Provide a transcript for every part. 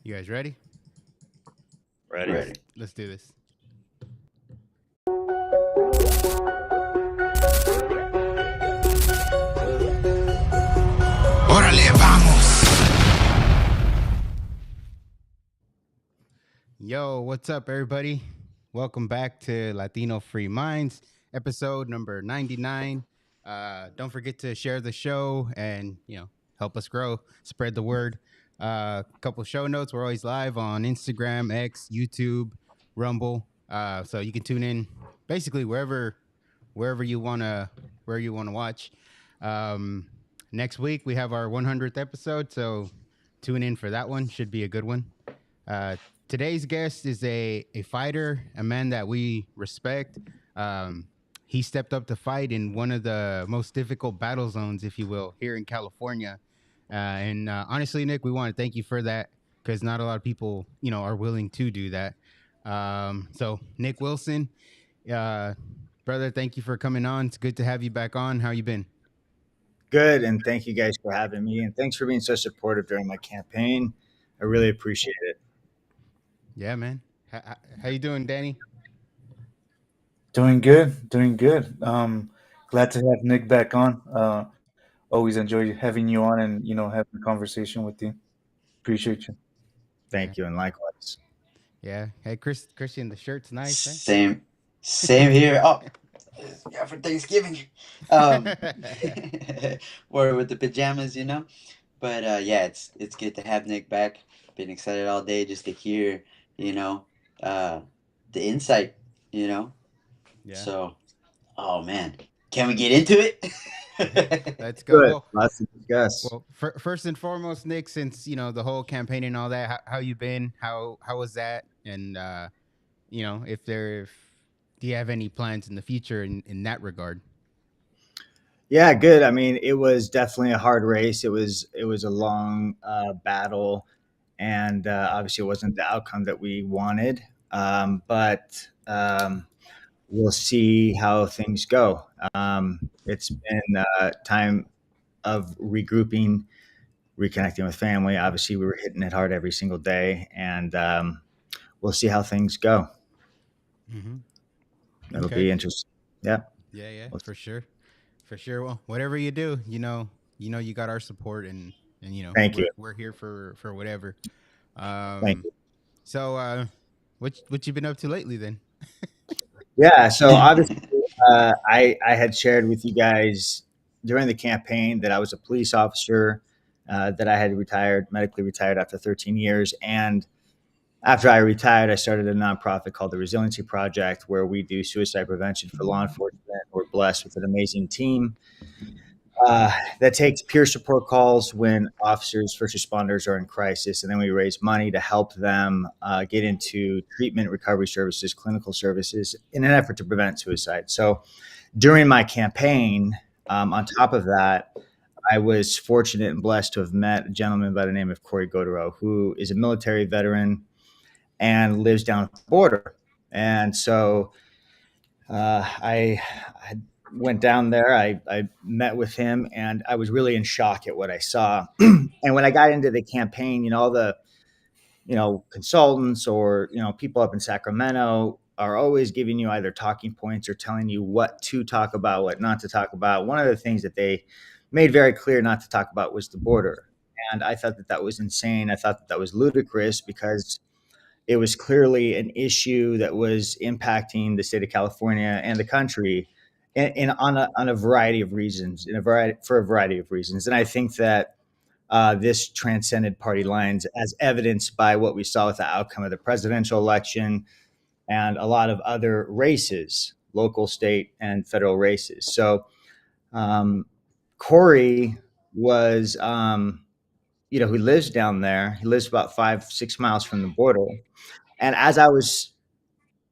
You guys ready? Ready. Ready. Let's do this. Órale, vamos. Yo, what's up, everybody? Welcome back to Latino Free Minds, episode number 99. Don't forget to share the show and, help us grow, spread the word. Couple show notes. We're always live on Instagram, X, YouTube, Rumble. So you can tune in basically wherever you wanna watch. Um, Next week we have our 100th episode, so tune in for that one. Should be a good one. Uh, Today's guest is a fighter, a man that we respect. Um, he stepped up to fight in one of the most difficult battle zones, if you will, here in California. And honestly, Nick, we want to thank you for that because not a lot of people, are willing to do that. So, Nick Wilson, uh, brother, thank you for coming on. It's good to have you back on. How you been? Good. And thank you guys for having me. And thanks for being so supportive during my campaign. I really appreciate it. Yeah, man. How you doing, Danny? Doing good, doing good. Glad to have Nick back on. Always enjoy having you on and having a conversation with you. Appreciate you. Yeah, Thank you. And likewise. yeah. Hey, Christian, the shirt's nice, eh? Same here. Oh, yeah, for Thanksgiving. Um, or with the pajamas. But yeah, it's good to have Nick back. Been excited all day just to hear, you know, uh, the insight. You know. Yeah. So, oh man, can we get into it? Let's go. Good. Well, Lots to discuss. first and foremost, Nick, since the whole campaign and all that, how you been? How was that? And if do you have any plans in the future in that regard? Yeah, good. I mean, it was definitely a hard race. It was a long battle, and obviously, it wasn't the outcome that we wanted. But we'll see how things go. It's been time of regrouping, reconnecting with family. Obviously, we were hitting it hard every single day, and we'll see how things go. Mm-hmm. It'll Okay. be interesting. Yeah. Yeah, yeah, Well, for sure, for sure. Well, whatever you do, you got our support, and thank you. we're here for whatever. Thank Um, you. so what you been up to lately then? Yeah. So obviously, I had shared with you guys during the campaign that I was a police officer, that I had retired, medically retired after 13 years, and after I retired, I started a nonprofit called the Resiliency Project, where we do suicide prevention for law enforcement. We're blessed with an amazing team that takes peer support calls when officers, first responders are in crisis, and then we raise money to help them get into treatment, recovery services, clinical services in an effort to prevent suicide. So during my campaign, on top of that, I was fortunate and blessed to have met a gentleman by the name of Corey Godero, who is a military veteran and lives down at the border. And so I went down there. I met with him, and I was really in shock at what I saw. And when I got into the campaign, all the consultants or people up in Sacramento are always giving you either talking points or telling you what to talk about, what not to talk about. One of the things that they made very clear not to talk about was the border. And I thought that that was insane. I thought that that was ludicrous because it was clearly an issue that was impacting the state of California and the country, and on a variety of reasons, for a variety of reasons. And I think that this transcended party lines, as evidenced by what we saw with the outcome of the presidential election and a lot of other races, local, state, and federal races. So um, Corey was, he lives down there. He lives about 5, 6 miles from the border. And as I was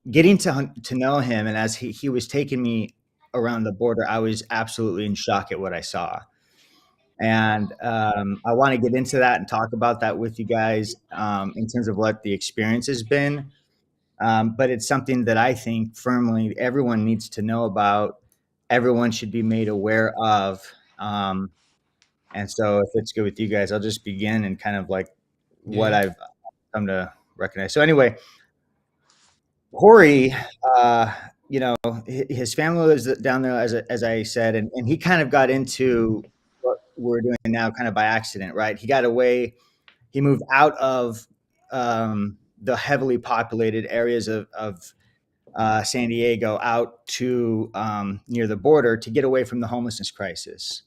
getting to know him, and as he was taking me around the border, I was absolutely in shock at what I saw. And I want to get into that and talk about that with you guys, in terms of what the experience has been. But it's something that I think firmly everyone needs to know about. Everyone should be made aware of. And so, if it's good with you guys, I'll just begin and kind of like what Yeah, I've come to recognize. So anyway, Corey, uh, his family lives down there, as I said, and he kind of got into what we're doing now kind of by accident, right? He got away. He moved out of the heavily populated areas of San Diego out to near the border to get away from the homelessness crisis.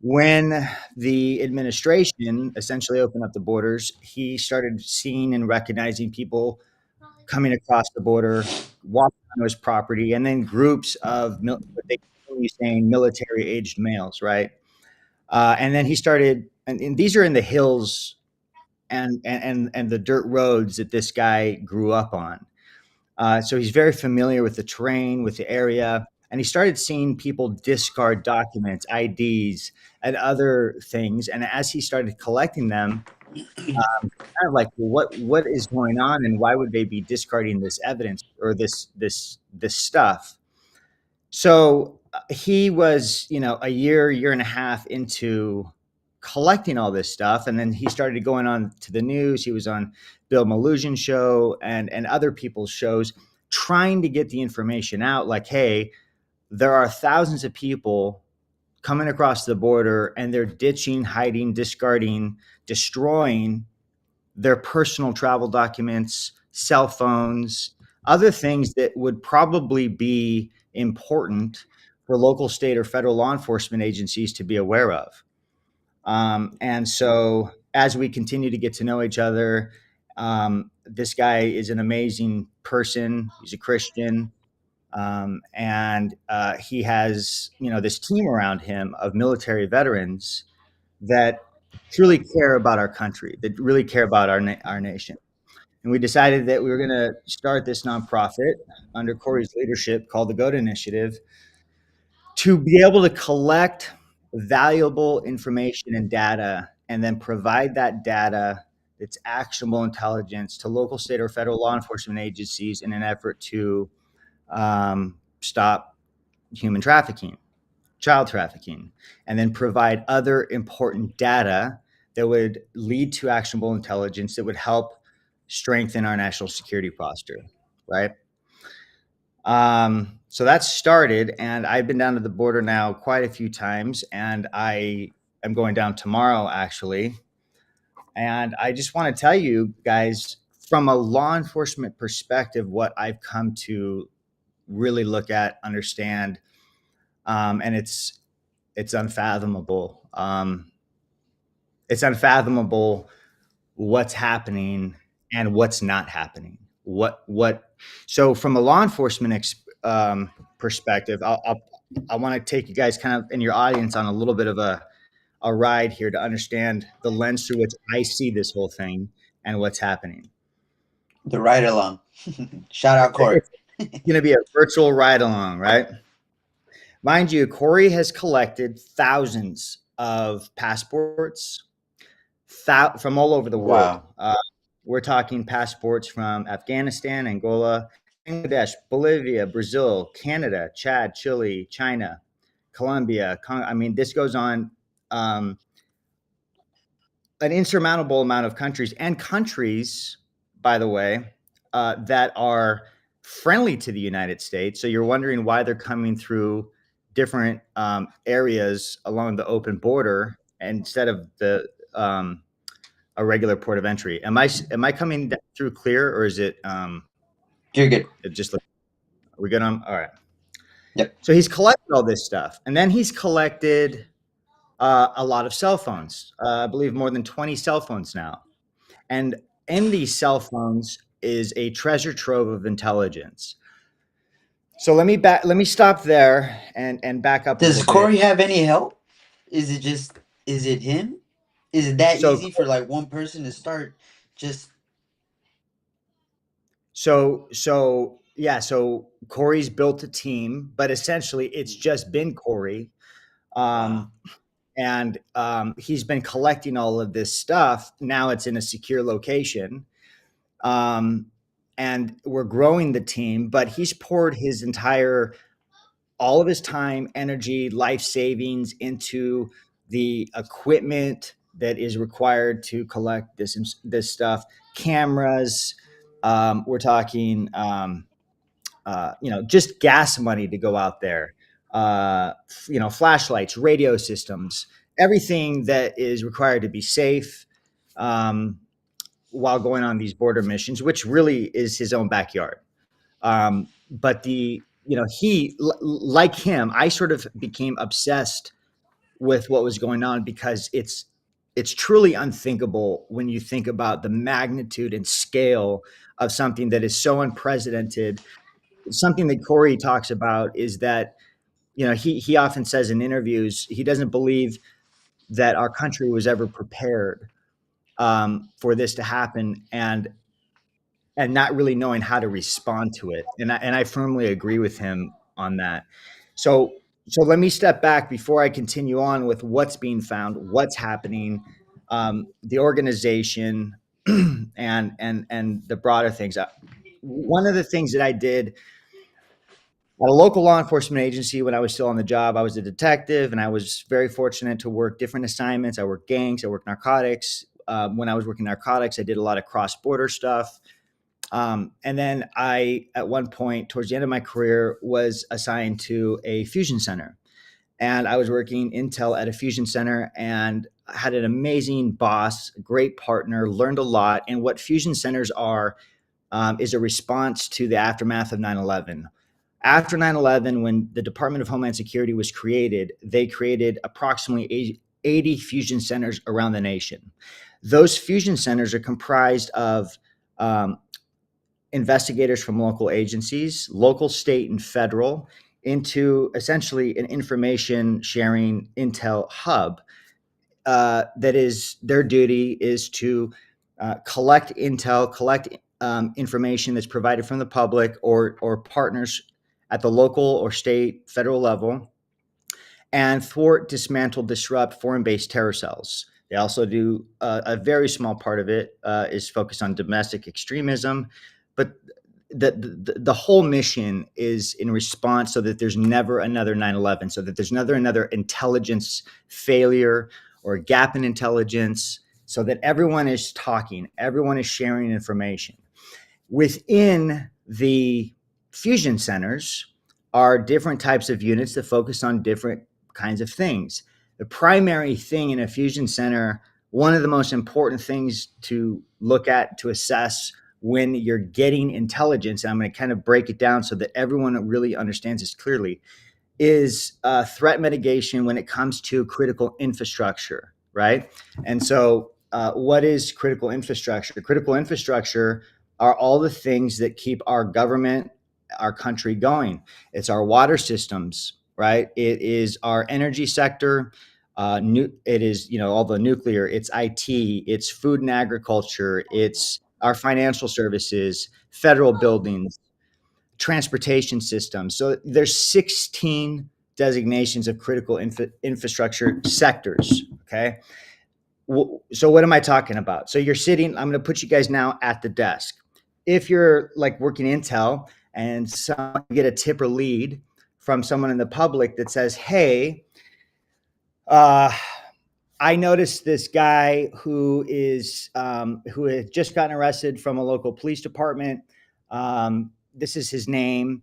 When the administration essentially opened up the borders, he started seeing and recognizing people coming across the border, walking on his property, and then groups of what they continue saying military aged males, right? And then he started, and these are in the hills and the dirt roads that this guy grew up on. So he's very familiar with the terrain, with the area, and he started seeing people discard documents, IDs, and other things. And as he started collecting them, kind of like, well, what is going on, and why would they be discarding this evidence or this stuff? So he was, a year and a half into collecting all this stuff, and then he started going on to the news. He was on Bill Malusian's show and other people's shows, trying to get the information out. Like, hey, there are thousands of people coming across the border, and they're ditching, hiding, discarding, destroying their personal travel documents, cell phones, other things that would probably be important for local, state, or federal law enforcement agencies to be aware of. And so, as we continue to get to know each other, this guy is an amazing person. He's a Christian. And he has, this team around him of military veterans that truly care about our country, that really care about our nation. And we decided that we were going to start this nonprofit under Corey's leadership called the GOAT Initiative to be able to collect valuable information and data and then provide that data that's actionable intelligence to local, state, or federal law enforcement agencies in an effort to stop human trafficking, child trafficking, and then provide other important data that would lead to actionable intelligence that would help strengthen our national security posture, right? So that's started, and I've been down to the border now quite a few times, and I am going down tomorrow, actually. And I just want to tell you guys, from a law enforcement perspective, what I've come to really look at, understand, and it's unfathomable. It's unfathomable what's happening and what's not happening. What? So from a law enforcement perspective, I want to take you guys kind of in your audience on a little bit of a ride here to understand the lens through which I see this whole thing and what's happening. The ride along. Shout out Corey. It's going to be a virtual ride along, right? Mind you, Corey has collected thousands of passports from all over the world. Wow. We're talking passports from Afghanistan, Angola, Bangladesh, Bolivia, Brazil, Canada, Chad, Chile, China, Colombia. I mean, this goes on an insurmountable amount of countries, by the way, that are friendly to the United States. So you're wondering why they're coming through different areas along the open border instead of the a regular port of entry. Am I coming through clear, or is it You're good. it just are we good on? All right. Yep. So he's collected all this stuff, and then he's collected a lot of cell phones. I believe more than 20 cell phones now. And in these cell phones is a treasure trove of intelligence. So let me stop there and back up a Does little bit. Corey have any help? Is it him? Is it that So easy for like one person to start just so Corey's built a team, but essentially it's just been Corey. wow. And he's been collecting all of this stuff. Now it's in a secure location. And we're growing the team, but he's poured all of his time, energy, life savings into the equipment, that is required to collect this stuff. Cameras. We're talking, just gas money to go out there. Flashlights, radio systems, everything that is required to be safe um, while going on these border missions, which really is his own backyard. But like him, I sort of became obsessed with what was going on because it's truly unthinkable when you think about the magnitude and scale of something that is so unprecedented. Something that Corey talks about is that he often says in interviews he doesn't believe that our country was ever prepared for this to happen, and not really knowing how to respond to it. And I firmly agree with him on that. So let me step back before I continue on with what's being found, what's happening, the organization, and the broader things. One of the things that I did at a local law enforcement agency when I was still on the job, I was a detective, and I was very fortunate to work different assignments. I worked gangs, I worked narcotics. When I was working narcotics, I did a lot of cross-border stuff. And then I, at one point, towards the end of my career, was assigned to a fusion center. And I was working intel at a fusion center and had an amazing boss, great partner, learned a lot. And what fusion centers are is a response to the aftermath of 9/11. After 9/11, when the Department of Homeland Security was created, they created approximately 80 fusion centers around the nation. Those fusion centers are comprised of investigators from local agencies, local, state, and federal, into essentially an information sharing intel hub. That is, their duty is to collect intel, collect information that's provided from the public or partners at the local or state, federal level, and thwart, dismantle, disrupt foreign-based terror cells. They also do a very small part of it is focused on domestic extremism, but the whole mission is in response so that there's never another 9/11, so that there's another intelligence failure or gap in intelligence, so that everyone is talking, everyone is sharing information. Within the fusion centers are different types of units that focus on different kinds of things. The primary thing in a fusion center, one of the most important things to look at, to assess when you're getting intelligence, and I'm going to kind of break it down so that everyone really understands this clearly, is threat mitigation when it comes to critical infrastructure, right? And so, what is critical infrastructure? Critical infrastructure are all the things that keep our government, our country going. It's our water systems, right? It is our energy sector. It is, all the nuclear. It's IT. It's food and agriculture. It's our financial services, federal buildings, transportation systems. So there's 16 designations of critical infrastructure sectors. Okay. So what am I talking about? So you're sitting, I'm going to put you guys now at the desk. If you're like working intel and you get a tip or lead from someone in the public that says, hey, I noticed this guy who had just gotten arrested from a local police department. This is his name.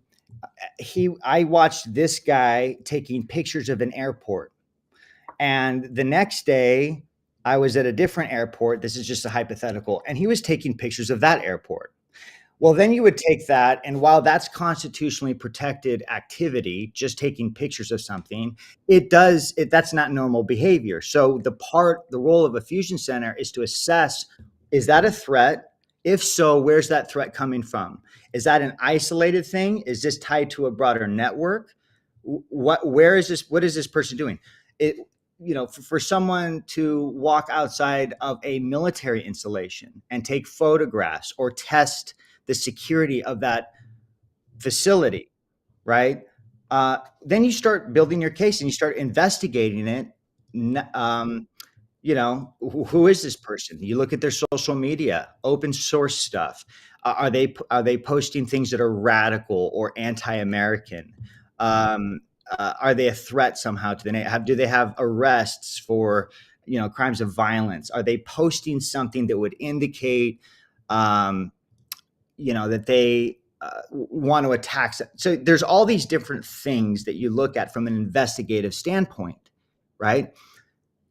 I watched this guy taking pictures of an airport, and the next day I was at a different airport. This is just a hypothetical, and he was taking pictures of that airport. Well, then you would take that, and while that's constitutionally protected activity, just taking pictures of something, that's not normal behavior. So the role of a fusion center is to assess, is that a threat? If so, where's that threat coming from? Is that an isolated thing? Is this tied to a broader network? What is this person doing? For someone to walk outside of a military installation and take photographs or test the security of that facility, right? Then you start building your case and you start investigating it. Who is this person? You look at their social media, open source stuff. Are they posting things that are radical or anti-American? Are they a threat somehow to the nation? Do they have arrests for crimes of violence? Are they posting something that would indicate, that they want to attack? So there's all these different things that you look at from an investigative standpoint, right?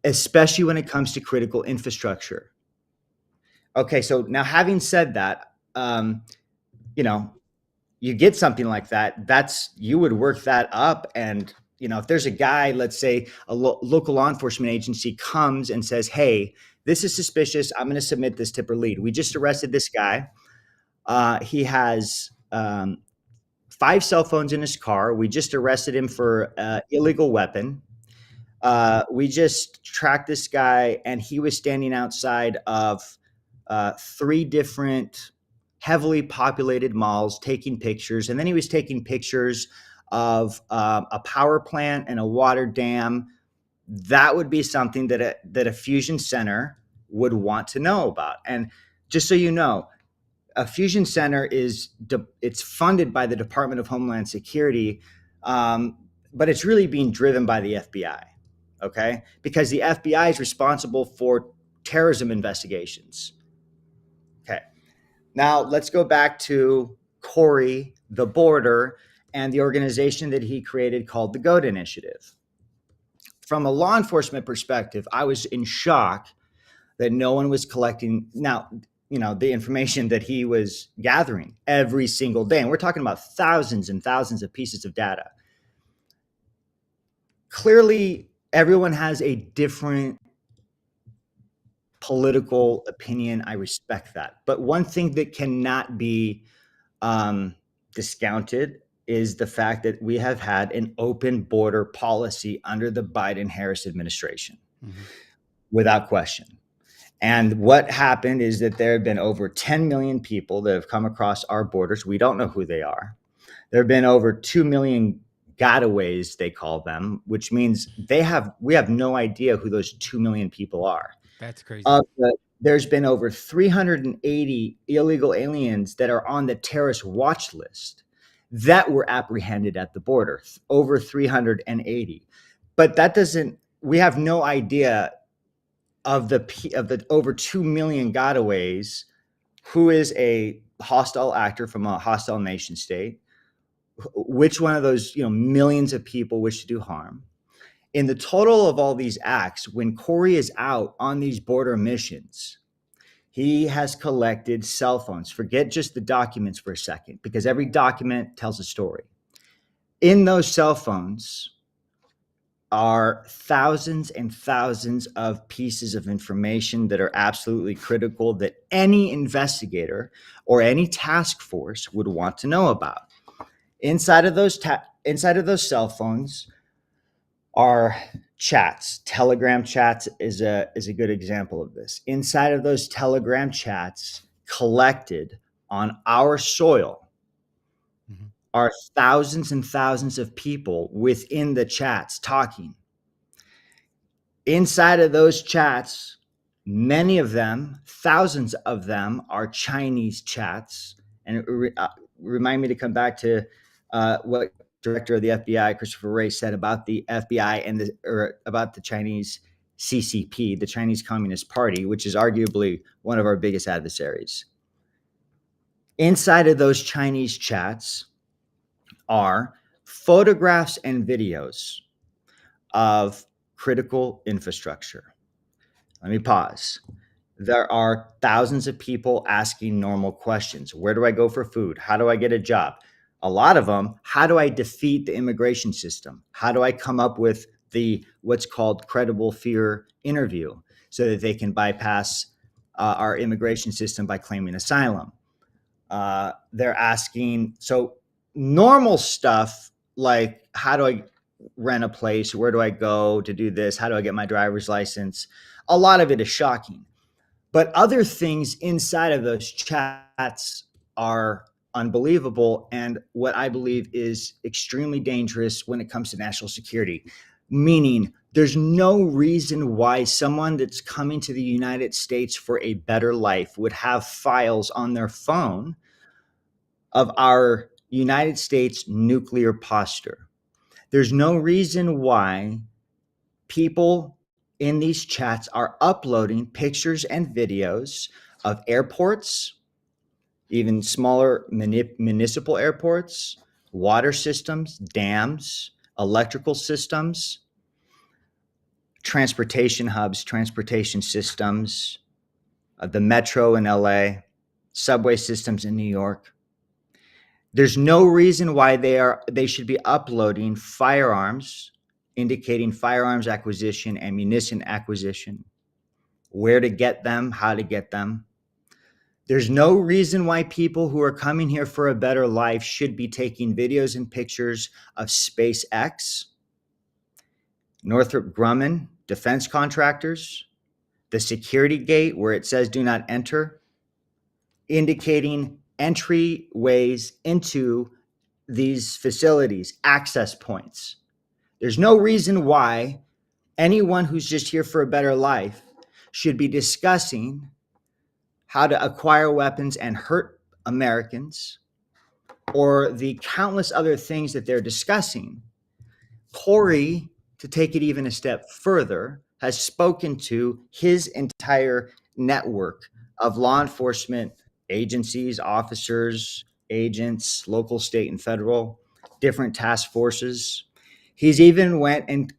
Especially when it comes to critical infrastructure. Okay, so now having said that, you know, you get something like that, you would work that up. And, if there's a guy, let's say a local law enforcement agency comes and says, hey, this is suspicious, I'm going to submit this tip or lead. We just arrested this guy. He has 5 cell phones in his car. We just arrested him for illegal weapon. We just tracked this guy, and he was standing outside of 3 different heavily populated malls taking pictures. And then he was taking pictures of a power plant and a water dam. That would be something that a fusion center would want to know about. And just so you know, a fusion center it's funded by the Department of Homeland Security, but it's really being driven by the FBI. Okay, because the FBI is responsible for terrorism investigations. Okay, now let's go back to Corey, the border, and the organization that he created called the GOAT Initiative. From a law enforcement perspective, I was in shock that no one was collecting the information that he was gathering every single day. And we're talking about thousands and thousands of pieces of data. Clearly, everyone has a different political opinion. I respect that. But one thing that cannot be discounted is the fact that we have had an open border policy under the Biden-Harris administration, without question. And what happened is that there have been over 10 million people that have come across our borders. We don't know who they are. There have been over 2 million gotaways, they call them, which means we have no idea who those 2 million people are. That's crazy. There's been over 380 illegal aliens that are on the terrorist watch list that were apprehended at the border, over 380. But we have no idea of the over 2 million gotaways who is a hostile actor from a hostile nation state, which one of those millions of people wish to do harm. In the total of all these acts, when Corey is out on these border missions, he has collected cell phones. Forget just the documents for a second, because every document tells a story. In those cell phones are thousands and thousands of pieces of information that are absolutely critical that any investigator or any task force would want to know about. Inside of those cell phones are chats. Telegram chats is a good example of this. Inside of those Telegram chats collected on our soil are thousands and thousands of people within the chats talking. Inside of those chats, many of them, thousands of them, are Chinese chats. And remind me to come back to what director of the FBI, Christopher Wray, said about the FBI about the Chinese CCP, the Chinese Communist Party, which is arguably one of our biggest adversaries. Inside of those Chinese chats are photographs and videos of critical infrastructure. Let me pause. There are thousands of people asking normal questions. Where do I go for food? How do I get a job? A lot of them, how do I defeat the immigration system? How do I come up with what's called credible fear interview so that they can bypass our immigration system by claiming asylum? They're asking, so normal stuff like, how do I rent a place? Where do I go to do this? How do I get my driver's license? A lot of it is shocking. But other things inside of those chats are unbelievable, and what I believe is extremely dangerous when it comes to national security. Meaning, there's no reason why someone that's coming to the United States for a better life would have files on their phone of our United States nuclear posture. There's no reason why people in these chats are uploading pictures and videos of airports, even smaller municipal airports, water systems, dams, electrical systems, transportation hubs, transportation systems, the metro in LA, subway systems in New York. There's no reason why they should be uploading firearms, indicating firearms acquisition, ammunition acquisition, where to get them, how to get them. There's no reason why people who are coming here for a better life should be taking videos and pictures of SpaceX, Northrop Grumman, defense contractors, the security gate where it says do not enter, indicating entryways into these facilities, access points. There's no reason why anyone who's just here for a better life should be discussing how to acquire weapons and hurt Americans or the countless other things that they're discussing. Corey, to take it even a step further, has spoken to his entire network of law enforcement agencies, officers, agents, local, state, and federal, different task forces. He's even went and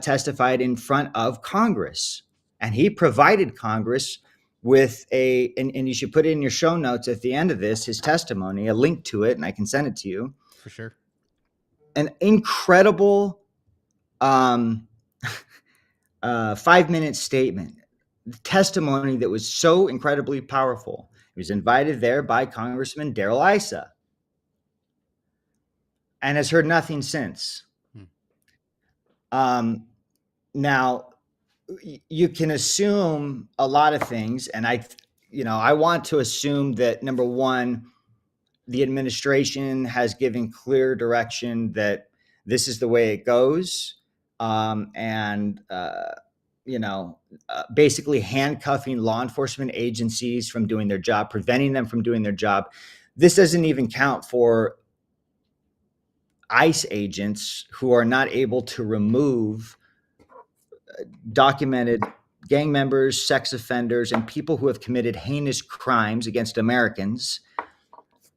testified in front of Congress, and he provided Congress with and you should put it in your show notes at the end of this, his testimony, a link to it, and I can send it to you. For sure. An incredible 5-minute statement, testimony that was so incredibly powerful. He was invited there by Congressman Darrell Issa and has heard nothing since. Now, you can assume a lot of things, and I want to assume that, number one, the administration has given clear direction that this is the way it goes, basically handcuffing law enforcement agencies from doing their job, preventing them from doing their job. This doesn't even count for ICE agents who are not able to remove documented gang members, sex offenders, and people who have committed heinous crimes against Americans.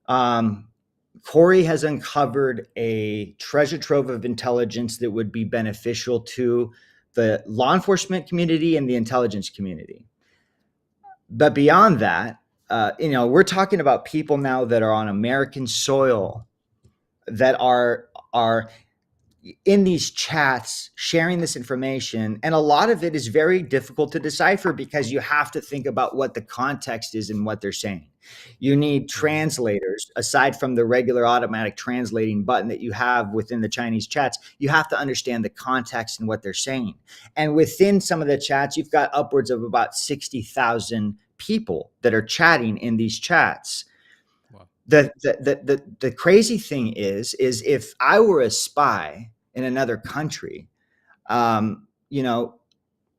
Corey has uncovered a treasure trove of intelligence that would be beneficial to the law enforcement community and the intelligence community. But beyond that, we're talking about people now that are on American soil that are in these chats sharing this information, and a lot of it is very difficult to decipher because you have to think about what the context is and what they're saying. You need translators aside from the regular automatic translating button that you have within the Chinese chats. You have to understand the context and what they're saying. And within some of the chats, you've got upwards of about 60,000 people that are chatting in these chats. The crazy thing is if I were a spy in another country, I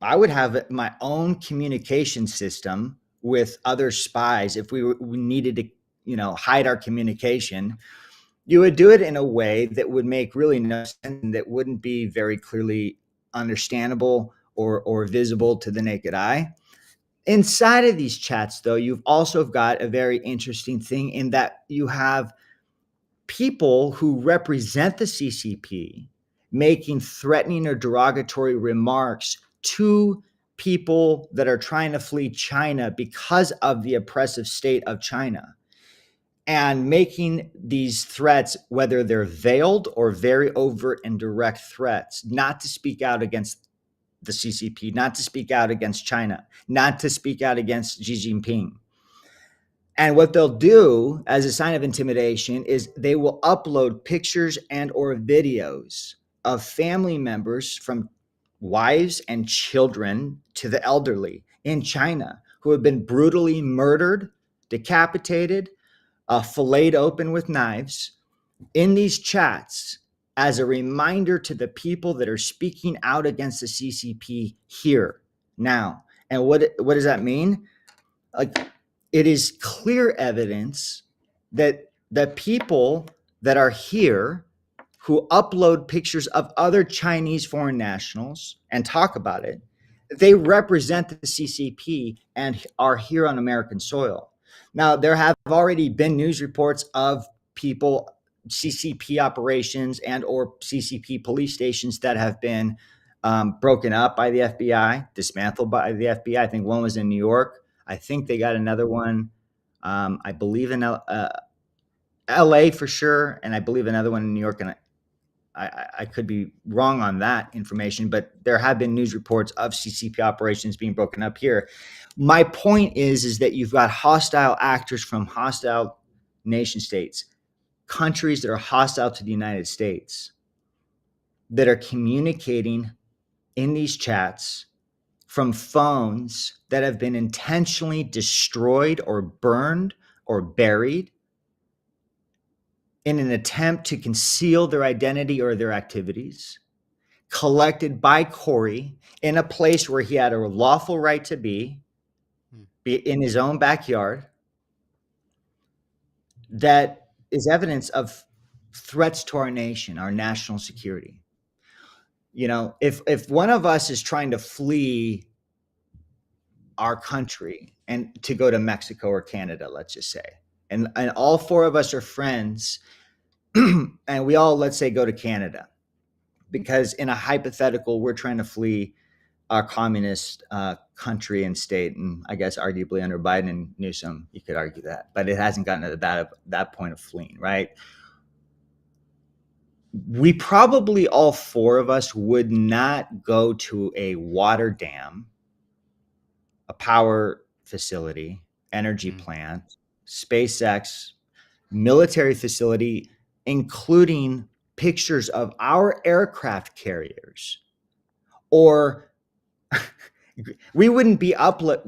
would have my own communication system with other spies. If we needed to, hide our communication, you would do it in a way that would make really no sense, and that wouldn't be very clearly understandable or visible to the naked eye. Inside of these chats, though, you've also got a very interesting thing in that you have people who represent the CCP making threatening or derogatory remarks to people that are trying to flee China because of the oppressive state of China, and making these threats, whether they're veiled or very overt and direct threats, not to speak out against the CCP, not to speak out against China, not to speak out against Xi Jinping. And what they'll do as a sign of intimidation is they will upload pictures and or videos of family members, from wives and children to the elderly in China, who have been brutally murdered, decapitated, filleted open with knives, in these chats, as a reminder to the people that are speaking out against the CCP here now. And what does that mean? Like, it is clear evidence that the people that are here who upload pictures of other Chinese foreign nationals and talk about it, they represent the CCP and are here on American soil. Now, there have already been news reports of people, CCP operations and or CCP police stations that have been broken up by the FBI, dismantled by the FBI. I think one was in New York. I think they got another one, I believe in LA for sure, and I believe another one in New York. And I could be wrong on that information, but there have been news reports of CCP operations being broken up here. My point is that you've got hostile actors from hostile nation states, countries that are hostile to the United States, that are communicating in these chats from phones that have been intentionally destroyed or burned or buried in an attempt to conceal their identity or their activities, collected by Corey in a place where he had a lawful right to be in his own backyard, that is evidence of threats to our nation, our national security. You know, if one of us is trying to flee our country and to go to Mexico or Canada, let's just say, and all four of us are friends, and we all, let's say, go to Canada, because in a hypothetical, we're trying to flee our communist country and state, and I guess arguably under Biden and Newsom, you could argue that, but it hasn't gotten to that point of fleeing, right? We probably, all four of us, would not go to a water dam, a power facility, energy plant, SpaceX, military facility, including pictures of our aircraft carriers, or we wouldn't be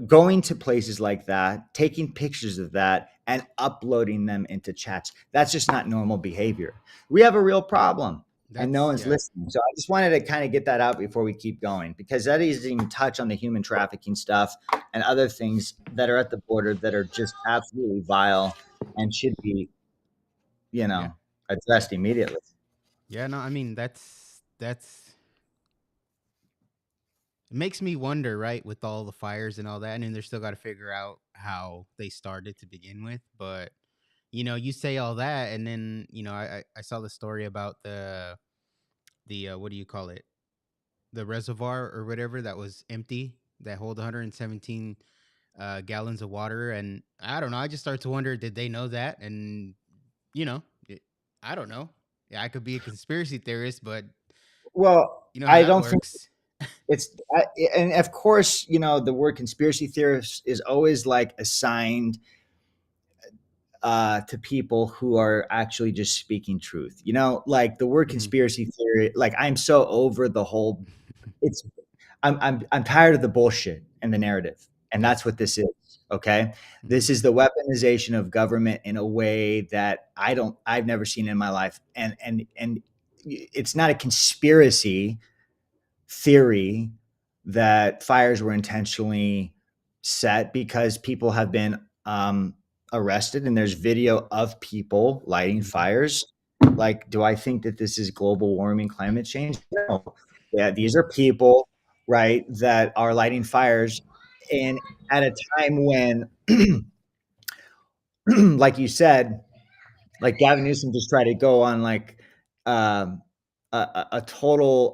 going to places like that, taking pictures of that and uploading them into chats. That's just not normal behavior. We have a real problem and no That's one's yeah. listening. So I just wanted to kind of get that out before we keep going, because that doesn't even touch on the human trafficking stuff and other things that are at the border that are just absolutely vile and should be, Yeah. Yeah. addressed immediately. Yeah, no, I mean that's it makes me wonder, right, with all the fires and all that. And then they're still got to figure out how they started to begin with. But you say all that, and then I saw the story about the what do you call it, the reservoir or whatever that was empty, that hold 117 gallons of water, and I don't know. I just started to wonder, did they know that? And you know, it, I don't know. Yeah, I could be a conspiracy theorist, but Well, you know how I that don't think works. it's, and of course, the word conspiracy theorist is always like assigned to people who are actually just speaking truth. Like the word Hmm. conspiracy theory. Like, I'm so over the whole. It's I'm tired of the bullshit and the narrative, and that's Yes. what this is. Okay, Hmm. this is the weaponization of government in a way that I've never seen in my life, and it's not a conspiracy theory that fires were intentionally set, because people have been arrested and there's video of people lighting Hmm. fires. Like, do I think that this is global warming, climate change? No. Yeah, these are people, right, that are lighting fires, and at a time when, like you said, like Gavin Newsom just tried to go on like um, a total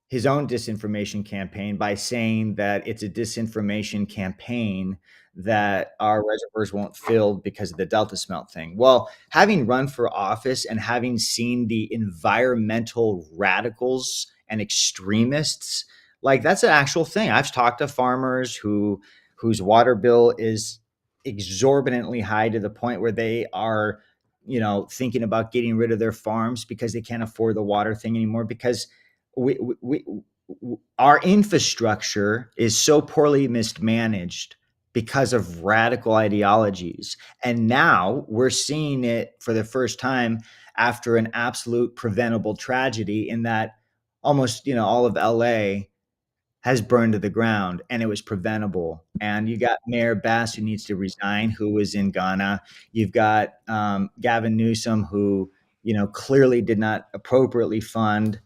his own disinformation campaign by saying that it's a disinformation campaign that our reservoirs won't fill because of the Delta smelt thing. Well, having run for office and having seen the environmental radicals and extremists, like, that's an actual thing. I've talked to farmers whose water bill is exorbitantly high to the point where they are, thinking about getting rid of their farms because they can't afford the water thing anymore, because we our infrastructure is so poorly mismanaged because of radical ideologies. And now we're seeing it for the first time after an absolute preventable tragedy, in that almost, all of LA has burned to the ground, and it was preventable. And you got Mayor Bass, who needs to resign, who was in Ghana. You've got Gavin Newsom, who, clearly did not appropriately fund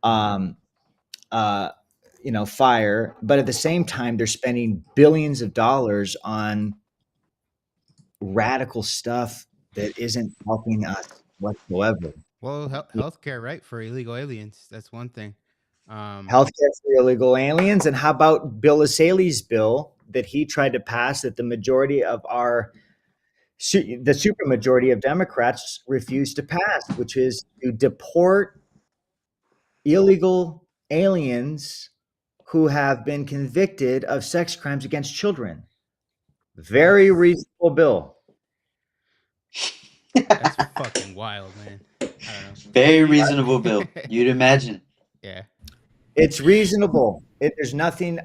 um, uh, fire, but at the same time they're spending billions of dollars on radical stuff that isn't helping us whatsoever. Well, healthcare, right, for illegal aliens. That's one thing. Healthcare for illegal aliens, and how about Bill Asaley's bill that he tried to pass that the majority of the supermajority of Democrats refused to pass, which is to deport illegal aliens who have been convicted of sex crimes against children. Very that's reasonable bill. that's fucking wild, man. I don't know. Very reasonable bill. You'd imagine. Yeah. It's reasonable. There's nothing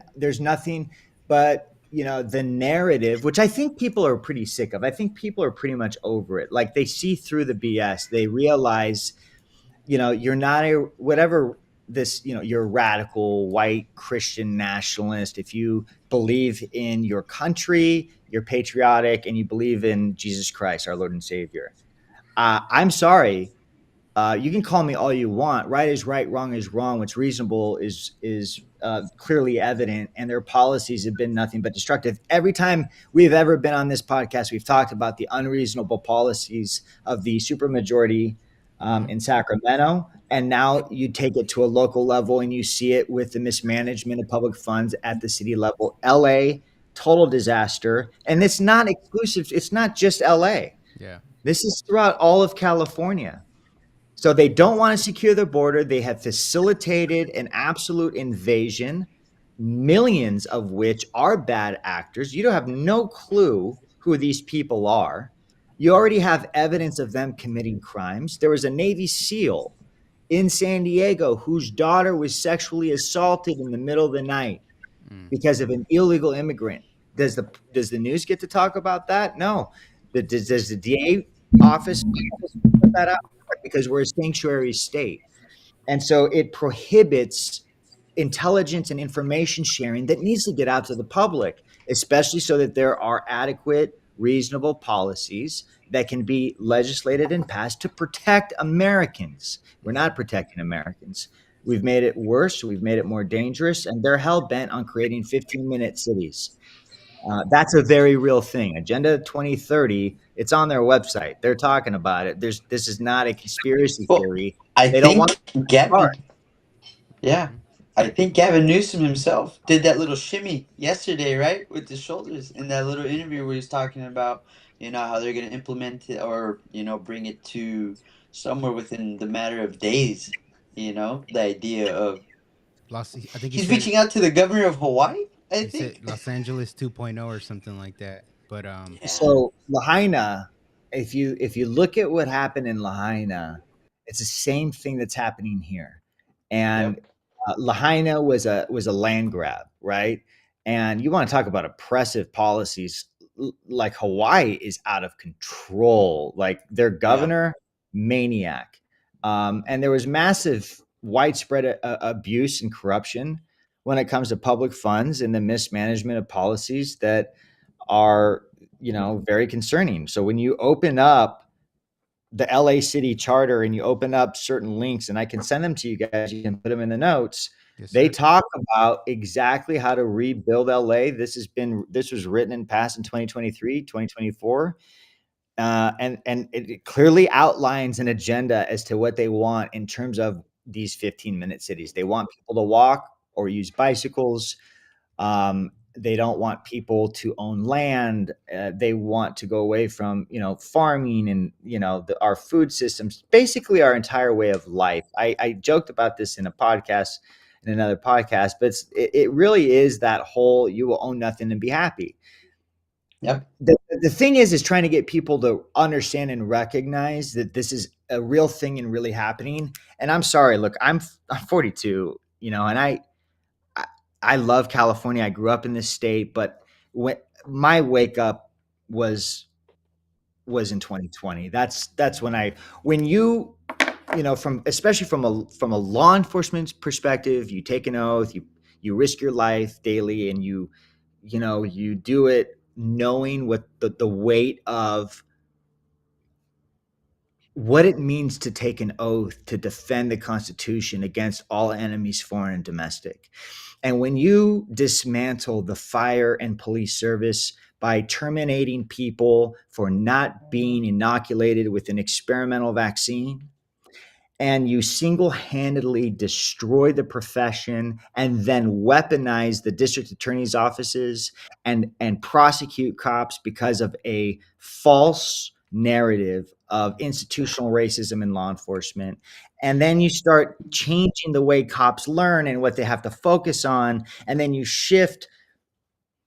but, the narrative, which I think people are pretty sick of. I think people are pretty much over it. Like, they see through the BS. They realize, you're not a whatever this, you're a radical white Christian nationalist. If you believe in your country, you're patriotic, and you believe in Jesus Christ, our Lord and Savior. I'm sorry. You can call me all you want. Right is right, wrong is wrong. What's reasonable is clearly evident, and their policies have been nothing but destructive. Every time we've ever been on this podcast, we've talked about the unreasonable policies of the supermajority Mhm. in Sacramento, and now you take it to a local level, and you see it with the mismanagement of public funds at the city level. LA, total disaster, and it's not exclusive. It's not just LA. Yeah. This is throughout all of California. So they don't want to secure the border. They have facilitated an absolute invasion, millions of which are bad actors. You don't have no clue who these people are. You already have evidence of them committing crimes. There was a Navy SEAL in San Diego whose daughter was sexually assaulted in the middle of the night Mm. because of an illegal immigrant. Does the news get to talk about that? No. Does the DA office put that out? Because we're a sanctuary state. And so it prohibits intelligence and information sharing that needs to get out to the public, especially so that there are adequate, reasonable policies that can be legislated and passed to protect Americans. We're Yeah. not protecting Americans. We've made it worse. We've made it more dangerous, and they're hell bent on creating 15-minute cities. That's a very real thing. Agenda 2030. It's on their website. They're talking about it. This is not a conspiracy Well, theory. I They don't want think to start. Gavin, yeah, Mhm. I think Gavin Newsom himself did that little shimmy yesterday, right, with his shoulders in that little interview where he's talking about, how they're gonna implement it or bring it to somewhere within the matter of days. The idea of I think he's reaching out to the governor of Hawaii. I he said think. Los Angeles 2.0 or something like that. But Yeah. So Lahaina, if you look at what happened in Lahaina, it's the same thing that's happening here. And Yep. Lahaina was a land grab, right? And you want to talk about oppressive policies, like Hawaii is out of control. Like their Yeah. governor, maniac, and there was massive, widespread abuse and corruption when it comes to public funds and the mismanagement of policies that are very concerning. So when you open up the LA City Charter and you open up certain links, and I can send them to you guys, you can put them in the notes. yes, They sir. talk about exactly how to rebuild LA. This was written and passed in 2023, 2024. And it clearly outlines an agenda as to what they want in terms of these 15-minute cities. They want people to walk or use bicycles. They don't want people to own land. They want to go away from farming and our food systems, basically our entire way of life. I joked about this in another podcast, but it really is that whole you will own nothing and be happy. Yep. The thing is trying to get people to understand and recognize that this is a real thing and really happening. And I'm sorry, look, I'm 42, and I, I love California. I grew up in this state, but when my wake up was was in 2020. That's when from especially from a law enforcement perspective, you take an oath, you risk your life daily, and you do it knowing what the weight of what it means to take an oath to defend the Constitution against all enemies, foreign and domestic. And when you dismantle the fire and police service by terminating people for not being inoculated with an experimental vaccine, and you single-handedly destroy the profession and then weaponize the district attorney's offices and prosecute cops because of a false narrative of institutional racism in law enforcement, and then you start changing the way cops learn and what they have to focus on, and then you shift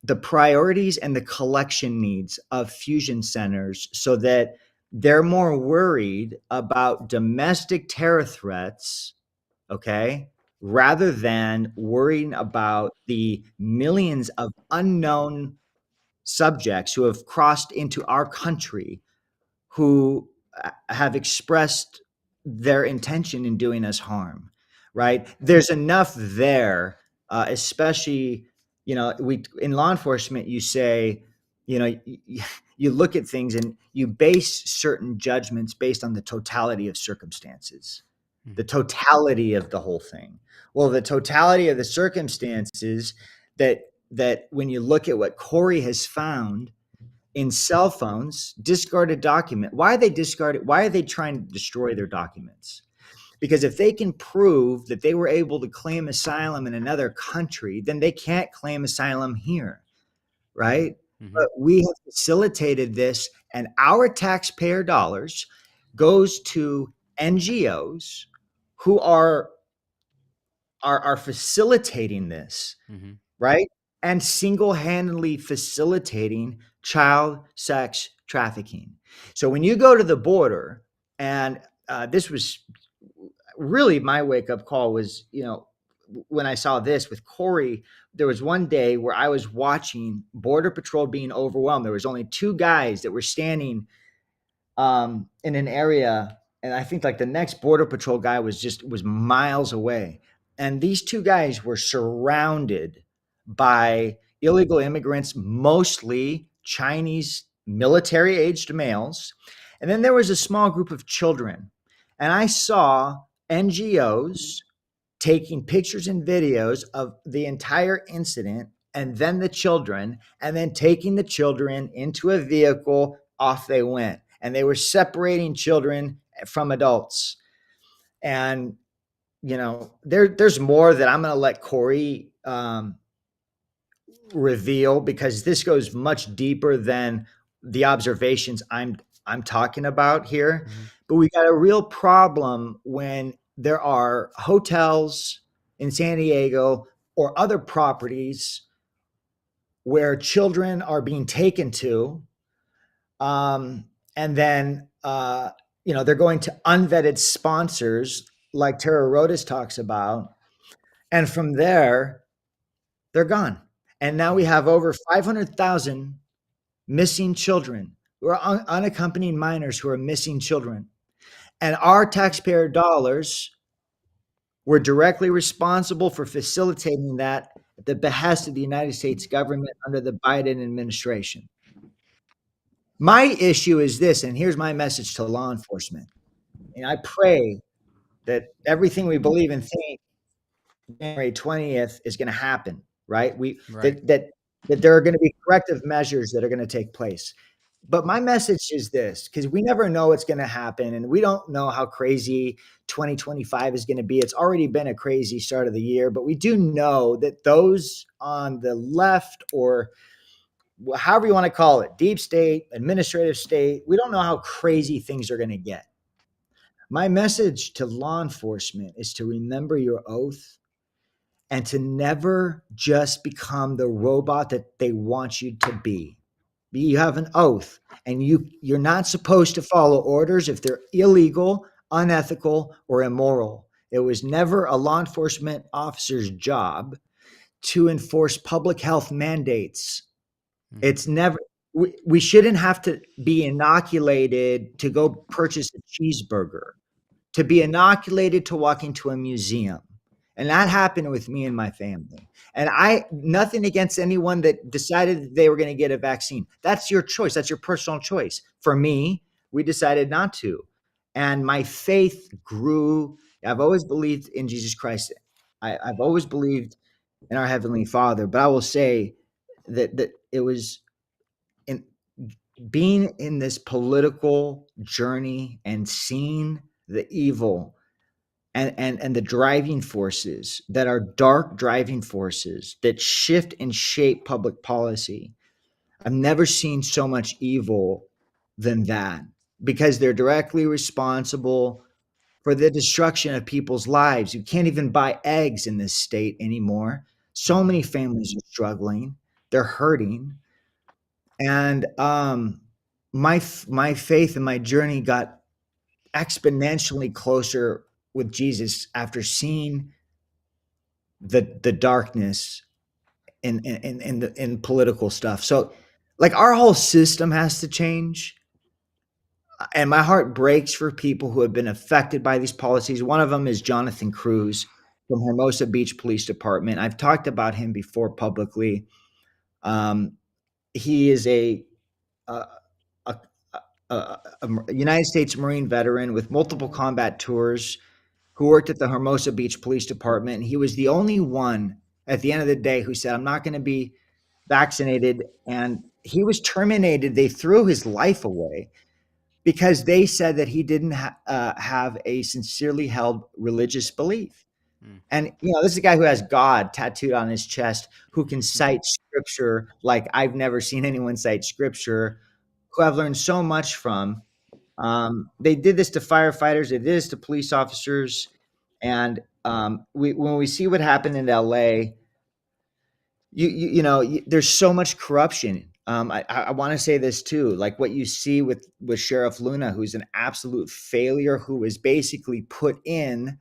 the priorities and the collection needs of fusion centers so that they're more worried about domestic terror threats, okay, rather than worrying about the millions of unknown subjects who have crossed into our country who have expressed their intention in doing us harm, right? There's enough there, especially, we in law enforcement, you say, you look at things and you base certain judgments based on the totality of circumstances, the totality of the whole thing. Well, the totality of the circumstances that when you look at what Corey has found in cell phones, discarded document. Why are they discarded? Why are they trying to destroy their documents? Because if they can prove that they were able to claim asylum in another country, then they can't claim asylum here, right? Mm-hmm. But we have facilitated this, and our taxpayer dollars goes to NGOs who are facilitating this, Mm-hmm. right? And single-handedly facilitating child sex trafficking. So when you go to the border, and this was really my wake-up call was, when I saw this with Corey, there was one day where I was watching Border Patrol being overwhelmed. There was only two guys that were standing in an area, and I think like the next border patrol guy was miles away, and these two guys were surrounded by illegal immigrants, mostly Chinese military aged males, and then there was a small group of children, and I saw NGOs taking pictures and videos of the entire incident and then the children, and then taking the children into a vehicle. Off they went, and they were separating children from adults. And there's more that I'm going to let Corey reveal, because this goes much deeper than the observations I'm talking about here. Mm-hmm. But we got a real problem when there are hotels in San Diego or other properties where children are being taken to, and then they're going to unvetted sponsors like Tara Rodas talks about, and from there they're gone. And now we have over 500,000 missing children who are unaccompanied minors who are missing children. And our taxpayer dollars were directly responsible for facilitating that at the behest of the United States government under the Biden administration. My issue is this, and here's my message to law enforcement. And I pray that everything we believe and think January 20th is going to happen, right? Right. That there are going to be corrective measures that are going to take place. But my message is this, because we never know what's going to happen, and we don't know how crazy 2025 is going to be. It's already been a crazy start of the year, but we do know that those on the left, or however you want to call it, deep state, administrative state, we don't know how crazy things are going to get. My message to law enforcement is to remember your oath and to never just become the robot that they want you to be. You have an oath, and you're not supposed to follow orders if they're illegal, unethical, or immoral. It was never a law enforcement officer's job to enforce public health mandates. Mm-hmm. It's never, we shouldn't have to be inoculated to go purchase a cheeseburger, to be inoculated to walk into a museum. And that happened with me and my family. And nothing against anyone that decided that they were going to get a vaccine. That's your choice. That's your personal choice. For me, we decided not to. And my faith grew. I've always believed in Jesus Christ. I've always believed and our Heavenly Father. But I will say that it was in being in this political journey and seeing the evil and the driving forces that are dark driving forces that shift and shape public policy. I've never seen so much evil than that, because they're directly responsible for the destruction of people's lives. You can't even buy eggs in this state anymore. So Mm-hmm. many families are struggling. They're hurting. And my faith and my journey got exponentially closer with Jesus after seeing the darkness in political stuff. So like our whole system has to change. And my heart breaks for people who have been affected by these policies. One of them is Jonathan Cruz from Hermosa Beach Police Department. I've talked about him before publicly. Um, he is a, a, a United States Marine veteran with multiple combat tours who worked at the Hermosa Beach Police Department. And he was the only one at the end of the day who said, I'm not going to be vaccinated. And he was terminated. They threw his life away because they said that he didn't have a sincerely held religious belief. And this is a guy who has God tattooed on his chest, who can cite scripture like I've never seen anyone cite scripture, who I've learned so much from. They did this to firefighters, they did this to police officers, and when we see what happened in LA, there's so much corruption. I want to say this too, like what you see with Sheriff Luna, who's an absolute failure, who was basically put in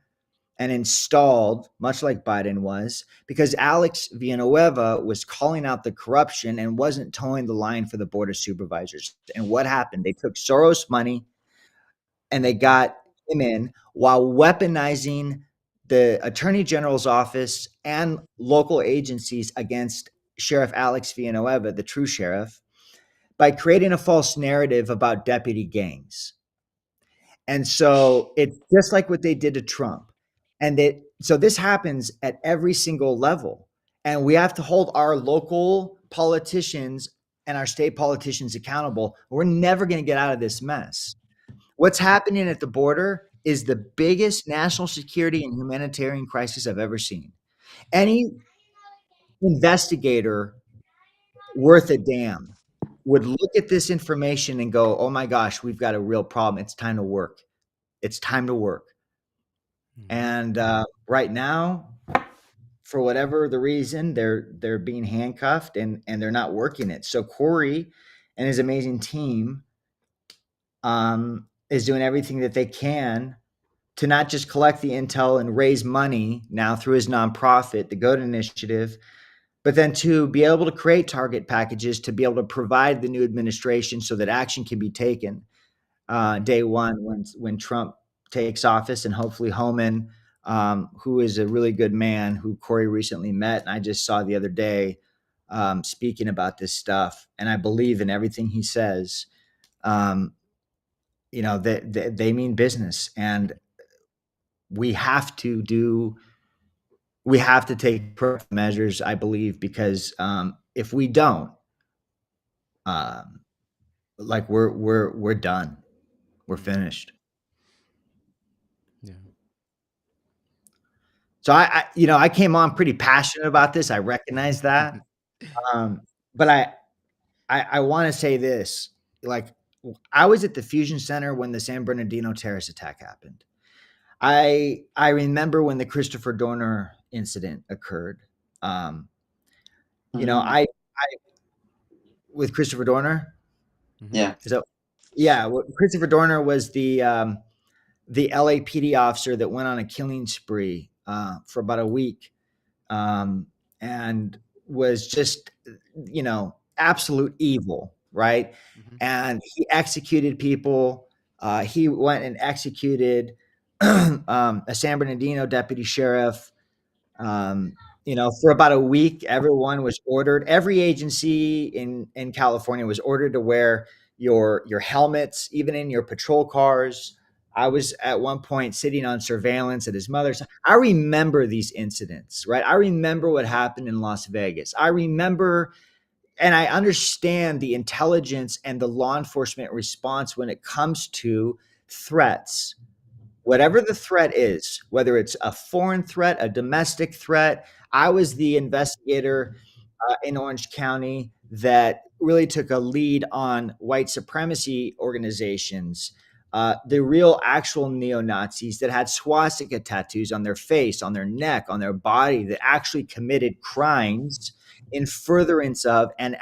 and installed, much like Biden was, because Alex Villanueva was calling out the corruption and wasn't towing the line for the board of supervisors. And what happened? They took Soros money and they got him in while weaponizing the attorney general's office and local agencies against Sheriff Alex Villanueva, the true sheriff, by creating a false narrative about deputy gangs. And so it's just like what they did to Trump. So this happens at every single level. And we have to hold our local politicians and our state politicians accountable. We're never going to get out of this mess. What's happening at the border is the biggest national security and humanitarian crisis I've ever seen. Any investigator worth a damn would look at this information and go, oh my gosh, we've got a real problem. It's time to work. It's time to work. Mm-hmm. And right now, for whatever the reason, they're being handcuffed and they're not working it. So Corey and his amazing team is doing everything that they can to not just collect the intel and raise money now through his nonprofit, the GOAT Initiative, but then to be able to create target packages to be able to provide the new administration so that action can be taken day one when Trump takes office, and hopefully Homan, who is a really good man who Corey recently met, and I just saw the other day speaking about this stuff, and I believe in everything he says. Um, they mean business, and we have to do we have to take measures, I believe, because if we don't, um, like we're done, we're Mm-hmm. finished. Yeah. So I came on pretty passionate about this. I recognize that, but I want to say this: like I was at the Fusion Center when the San Bernardino terrorist attack happened. I remember when the Christopher Dorner incident occurred. Um, Mm, I with Christopher Dorner. Mm-hmm. yeah. So yeah, Christopher Dorner was the LAPD officer that went on a killing spree for about a week, um, and was just absolute evil, right? Mm-hmm. And he executed people. He went and executed a San Bernardino deputy sheriff. Um, for about a week, everyone was ordered. Every agency in California was ordered to wear your helmets, even in your patrol cars. I was at one point sitting on surveillance at his mother's. I remember these incidents, right? I remember what happened in Las Vegas. I remember, and I understand the intelligence and the law enforcement response when it comes to threats, whatever the threat is, whether it's a foreign threat, a domestic threat. I was the investigator in Orange County that really took a lead on white supremacy organizations, the real actual neo Nazis that had swastika tattoos on their face, on their neck, on their body, that actually committed crimes in furtherance of and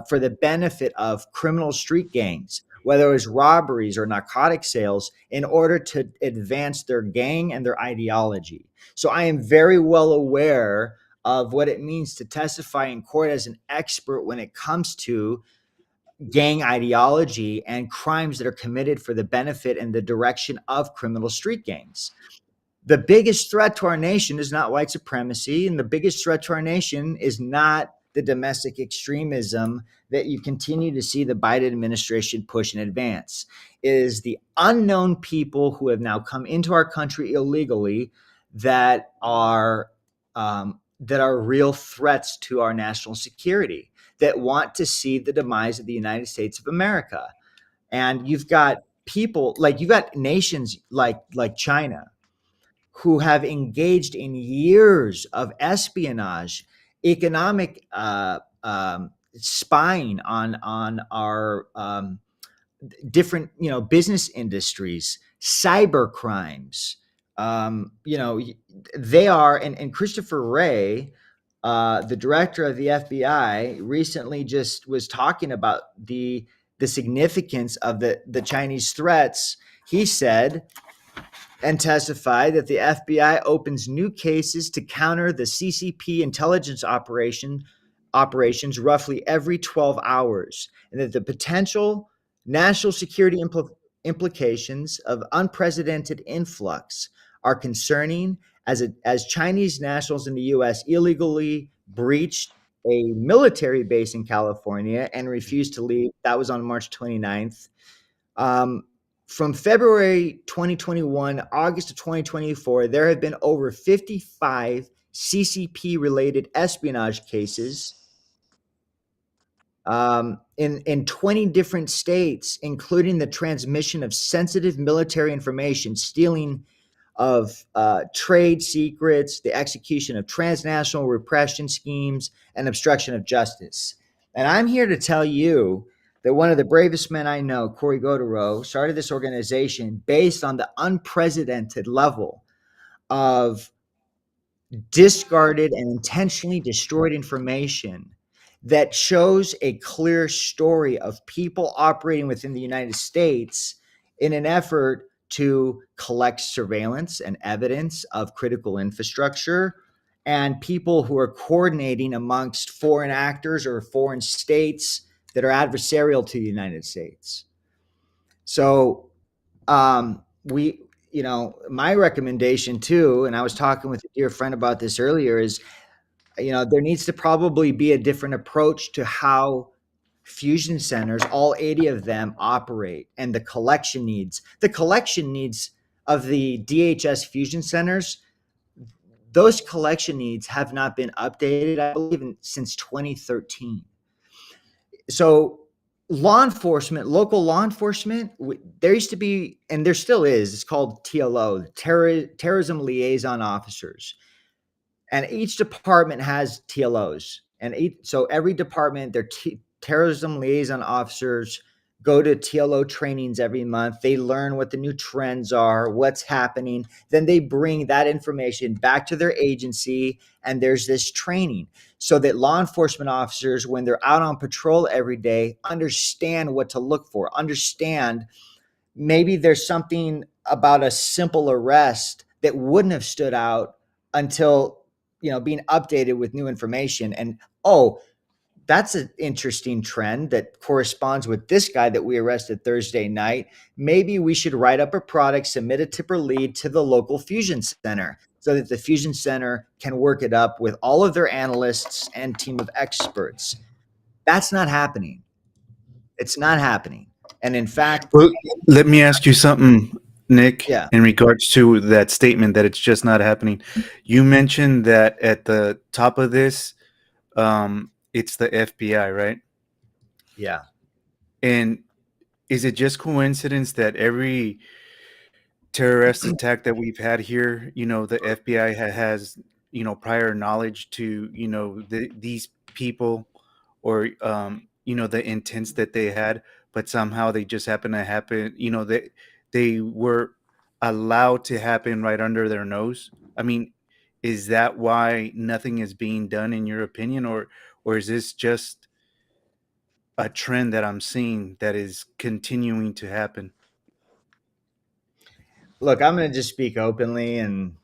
for the benefit of criminal street gangs, whether it was robberies or narcotic sales, in order to advance their gang and their ideology. So I am very well aware of what it means to testify in court as an expert when it comes to gang ideology and crimes that are committed for the benefit and the direction of criminal street gangs. The biggest threat to our nation is not white supremacy, and the biggest threat to our nation is not the domestic extremism that you continue to see the Biden administration push and advance. It is the unknown people who have now come into our country illegally that are real threats to our national security, that want to see the demise of the United States of America. And you've got people like you've got nations like China who have engaged in years of espionage, economic spying on our different business industries, cyber crimes. They are, and Christopher Wray, the director of the FBI, recently just was talking about the significance of the Chinese threats. He said and testified that the FBI opens new cases to counter the CCP intelligence operations roughly every 12 hours, and that the potential national security implications of unprecedented influx are concerning as Chinese nationals in the U.S. illegally breached a military base in California and refused to leave. That was on March 29th. Um, from February 2021, August of 2024, there have been over 55 CCP related espionage cases in 20 different states, including the transmission of sensitive military information, stealing of trade secrets, the execution of transnational repression schemes, and obstruction of justice. And I'm here to tell you that one of the bravest men I know, Cory Godero, started this organization based on the unprecedented level of discarded and intentionally destroyed information that shows a clear story of people operating within the United States in an effort to collect surveillance and evidence of critical infrastructure, and people who are coordinating amongst foreign actors or foreign states that are adversarial to the United States. So my recommendation too, and I was talking with a dear friend about this earlier, is there needs to probably be a different approach to how fusion centers, all 80 of them, operate, and the collection needs. The collection needs of the DHS fusion centers, those collection needs have not been updated, I believe, since 2013. So local law enforcement, there used to be, and there still is, it's called TLO, terrorism liaison officers. And each department has TLOs. And so every department, their terrorism liaison officers go to TLO trainings every month. They learn what the new trends are, what's happening. Then they bring that information back to their agency, and there's this training so that law enforcement officers, when they're out on patrol every day, understand what to look for, understand maybe there's something about a simple arrest that wouldn't have stood out until being updated with new information. And that's an interesting trend that corresponds with this guy that we arrested Thursday night. Maybe we should write up a product, submit a tipper lead to the local fusion center so that the fusion center can work it up with all of their analysts and team of experts. That's not happening. It's not happening. And in fact, Well, let me ask you something. Nick, Yeah. in regards to that statement that it's just not happening. You mentioned that at the top of this, it's the FBI, right? Yeah. And is it just coincidence that every terrorist attack that we've had here, the FBI has, prior knowledge to, these people, or, the intents that they had, but somehow they just happen to happen, they were allowed to happen right under their nose. I mean, is that why nothing is being done in your opinion, or is this just a trend that I'm seeing that is continuing to happen? Look, I'm going to just speak openly, and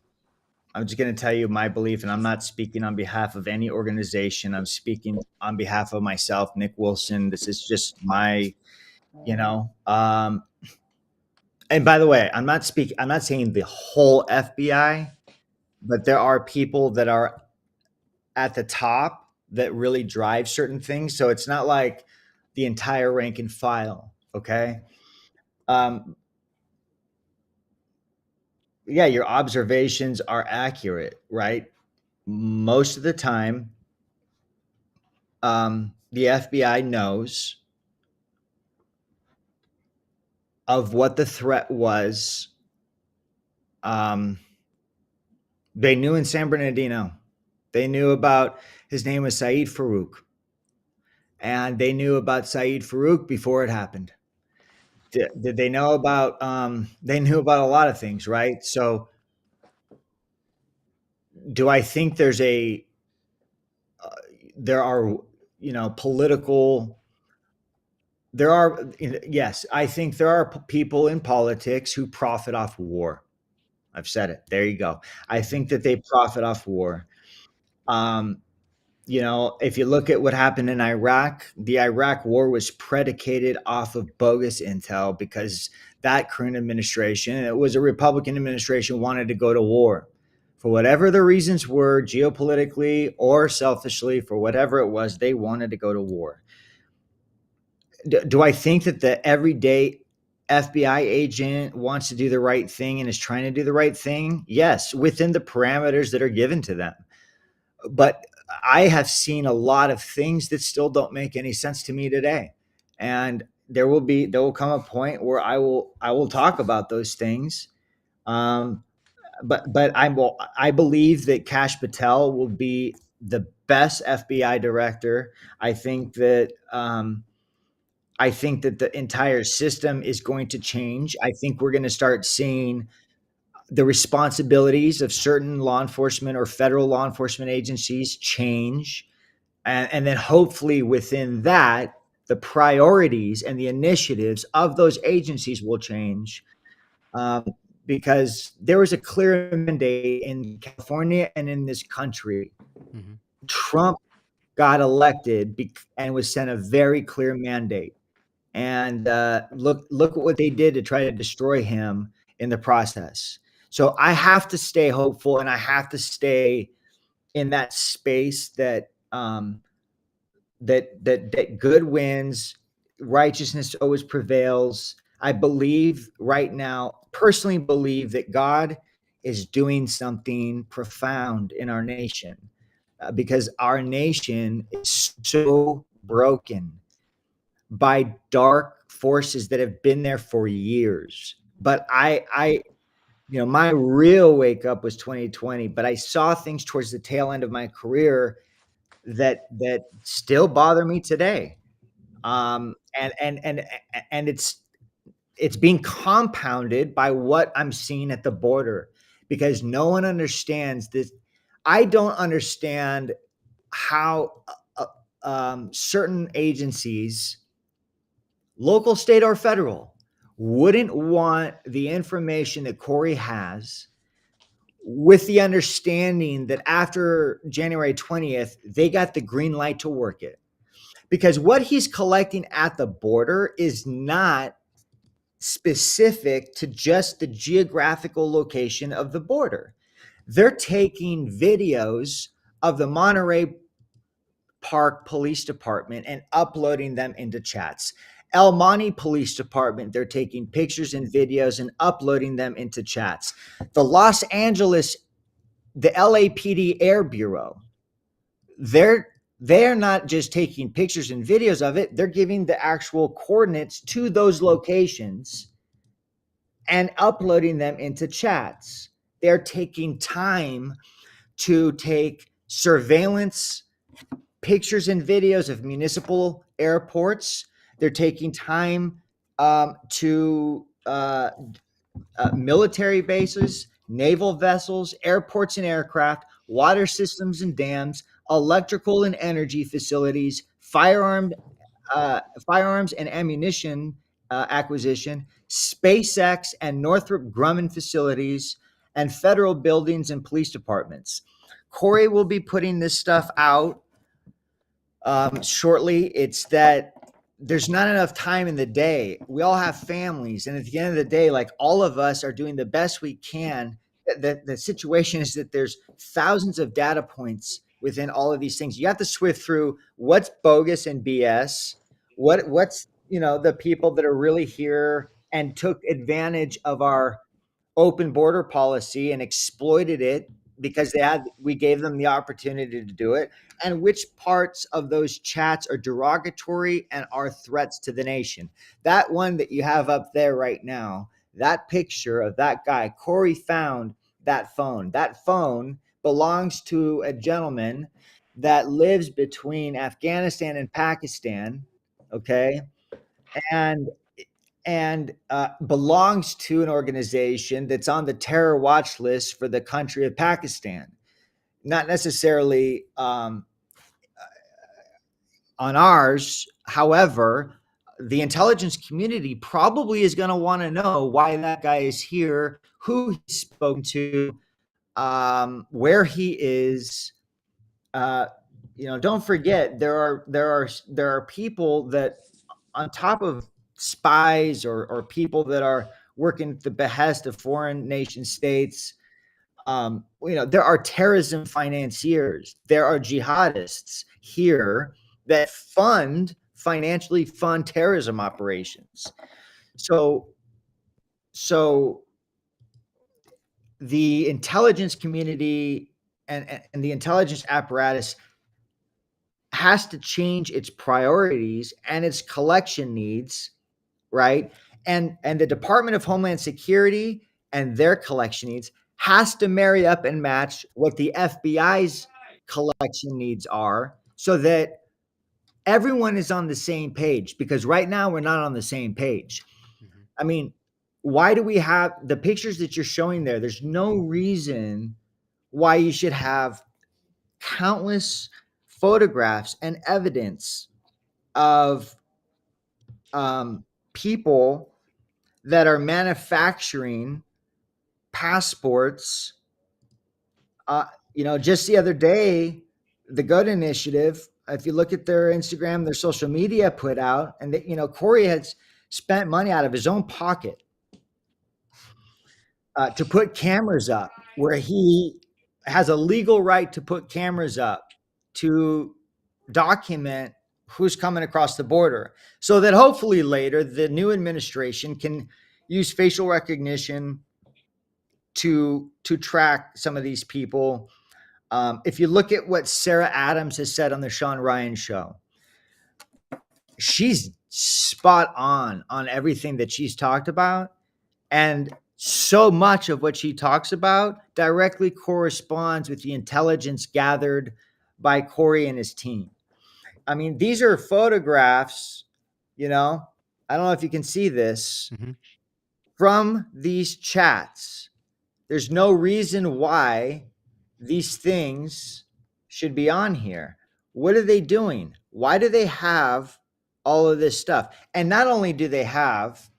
I'm just going to tell you my belief, and I'm not speaking on behalf of any organization. I'm speaking on behalf of myself, Nick Wilson. This is just my, you know, and by the way, I'm not saying the whole FBI, but there are people that are at the top that really drive certain things. So it's not like the entire rank and file. Okay. Um, yeah, your observations are accurate, right? Most of the time, the FBI knows of what the threat was. Um, they knew in San Bernardino. They knew about his name was Saeed Farouk, and they knew about Saeed Farouk before it happened. Did they know about? They knew about a lot of things, right? So, do I think uh, there are, political? There are, yes, I think there are people in politics who profit off war. I've said it. There you go. I think that they profit off war. Um, if you look at what happened in Iraq, the Iraq war was predicated off of bogus intel because that current administration, it was a Republican administration, wanted to go to war. For whatever the reasons were, geopolitically or selfishly, for whatever it was, they wanted to go to war. Do I think that the everyday FBI agent wants to do the right thing and is trying to do the right thing? Yes, within the parameters that are given to them. But I have seen a lot of things that still don't make any sense to me today. And there will come a point where I will talk about those things. Um, but I believe that Kash Patel will be the best FBI director. I think that the entire system is going to change. I think we're going to start seeing the responsibilities of certain law enforcement or federal law enforcement agencies change. And then hopefully within that, the priorities and the initiatives of those agencies will change. Um, because there was a clear mandate in California and in this country. Mm-hmm. Trump got elected and was sent a very clear mandate. And look at what they did to try to destroy him in the process. So I have to stay hopeful, and I have to stay in that space that that good wins, righteousness always prevails. I believe right now, personally believe that God is doing something profound in our nation, because our nation is so broken by dark forces that have been there for years. But my real wake up was 2020, but I saw things towards the tail end of my career that still bother me today. And it's being compounded by what I'm seeing at the border, because no one understands this. I don't understand how certain agencies, local, state, or federal, wouldn't want the information that Corey has, with the understanding that after January 20th, they got the green light to work it. Because what he's collecting at the border is not specific to just the geographical location of the border. They're taking videos of the Monterey Park Police Department and uploading them into chats. El Monte Police Department, they're taking pictures and videos and uploading them into chats. The LAPD Air Bureau, they're not just taking pictures and videos of it, they're giving the actual coordinates to those locations and uploading them into chats. They're taking time to take surveillance pictures and videos of municipal airports. They're taking time to military bases, naval vessels, airports and aircraft, water systems and dams, electrical and energy facilities, firearms and ammunition acquisition, SpaceX and Northrop Grumman facilities, and federal buildings and police departments. Corey will be putting this stuff out shortly. It's that there's not enough time in the day. We all have families, and at the end of the day, like, all of us are doing the best we can. The situation is that there's thousands of data points within all of these things. You have to swift through what's bogus and BS, what's the people that are really here and took advantage of our open border policy and exploited it because we gave them the opportunity to do it, and which parts of those chats are derogatory and are threats to the nation. That one that you have up there right now, that picture of that guy, Corey found that phone. That phone belongs to a gentleman that lives between Afghanistan and Pakistan, okay? And belongs to an organization that's on the terror watch list for the country of Pakistan. Not necessarily on ours. However, the intelligence community probably is going to want to know why that guy is here, who he's spoken to, where he is. Don't forget there are people that, on top of spies or people that are working at the behest of foreign nation states, there are terrorism financiers, there are jihadists here that financially fund terrorism operations. So the intelligence community and the intelligence apparatus has to change its priorities and its collection needs, right? And the Department of Homeland Security and their collection needs has to marry up and match what the FBI's collection needs are, so that everyone is on the same page, because right now we're not on the same page. Mhm. I mean, why do we have the pictures that you're showing there? There's no reason why you should have countless photographs and evidence of people that are manufacturing passports. Just the other day, the Good Initiative, if you look at their Instagram, their social media put out, and Corey has spent money out of his own pocket to put cameras up, where he has a legal right to put cameras up to document who's coming across the border, so that hopefully later the new administration can use facial recognition to track some of these people. If you look at what Sarah Adams has said on the Sean Ryan show, she's spot on everything that she's talked about. And so much of what she talks about directly corresponds with the intelligence gathered by Corey and his team. I mean, these are photographs, I don't know if you can see this, Mhm. from these chats. There's no reason why these things should be on here. What are they doing? Why do they have all of this stuff? And not only do they have,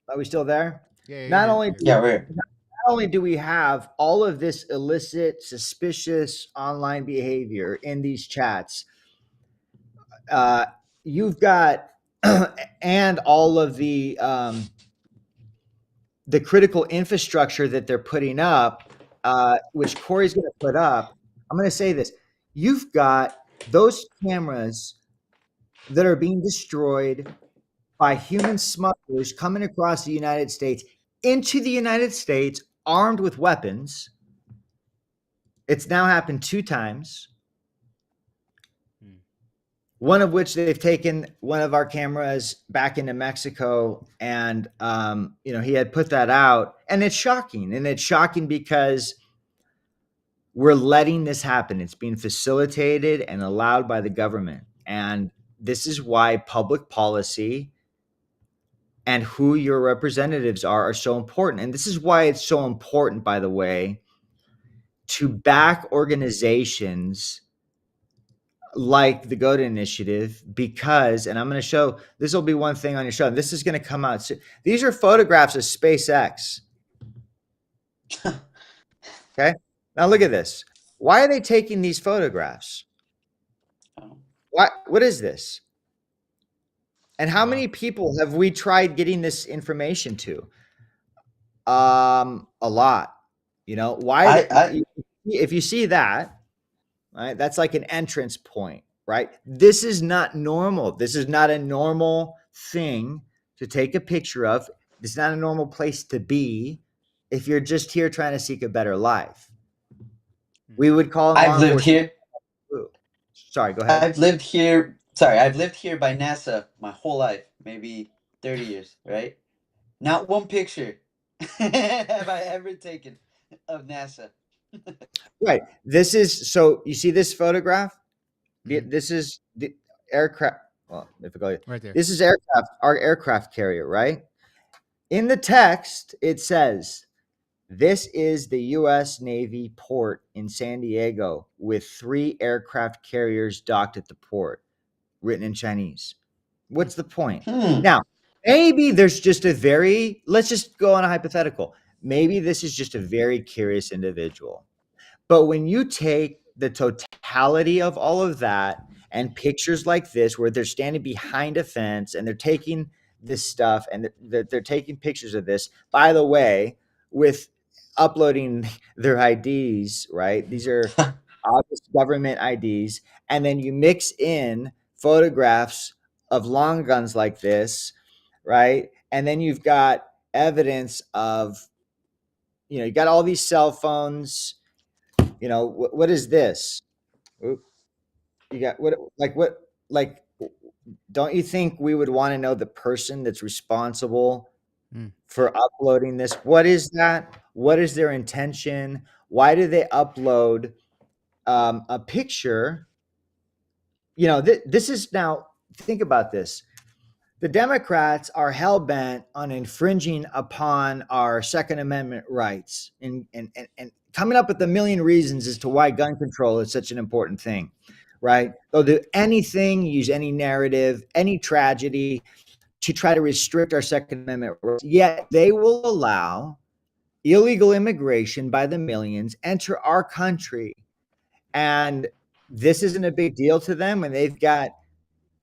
are we still there? Yeah, you're Not here. only You're Yeah, we're not only do we have all of this illicit, suspicious online behavior in these chats, you've got and all of the critical infrastructure that they're putting up, which Corey's going to put up. I'm going to say this: you've got those cameras that are being destroyed by human smugglers coming across the United States into the United States armed with weapons. It's now happened 2 times. One of which they've taken one of our cameras back into Mexico, and he had put that out, and it's shocking. And it's shocking because we're letting this happen. It's being facilitated and allowed by the government. And this is why public policy and who your representatives are so important. And this is why it's so important, by the way, to back organizations like the GOAT Initiative, because, and I'm going to show, this will be one thing on your show. This is going to come out soon. These are photographs of SpaceX. Okay. Now look at this. Why are they taking these photographs? What is this? And how many people have we tried getting this information to? A lot. If you see that, right, that's like an entrance point, right? This is not normal. This is not a normal thing to take a picture of. This is not a normal place to be if you're just here trying to seek a better life. We would call them I've lived here. Sorry, go ahead. I've lived here by NASA my whole life, maybe 30 years, right? Not one picture have I ever taken of NASA. Right. This is, so you see this photograph? This is the aircraft. Well, difficult. Right there. This is aircraft, our aircraft carrier, right? In the text, it says, this is the U.S. Navy port in San Diego with 3 aircraft carriers docked at the port, written in Chinese. What's the point? Now, maybe there's just let's just go on a hypothetical. Maybe this is just a very curious individual. But when you take the totality of all of that and pictures like this, where they're standing behind a fence and they're taking this stuff and they're taking pictures of this, by the way, with uploading their IDs, right? These are obvious government IDs. And then you mix in photographs of long guns like this, right? And then you've got evidence of, you got all these cell phones. What is this? You got what, don't you think we would want to know the person that's responsible for uploading this? What is that? What is their intention? Why do they upload a picture? This is, now think about this. The Democrats are hell-bent on infringing upon our Second Amendment rights and coming up with a million reasons as to why gun control is such an important thing, right? They'll do anything, use any narrative, any tragedy to try to restrict our Second Amendment rights. Yet they will allow illegal immigration by the millions enter our country. And this isn't a big deal to them when they've got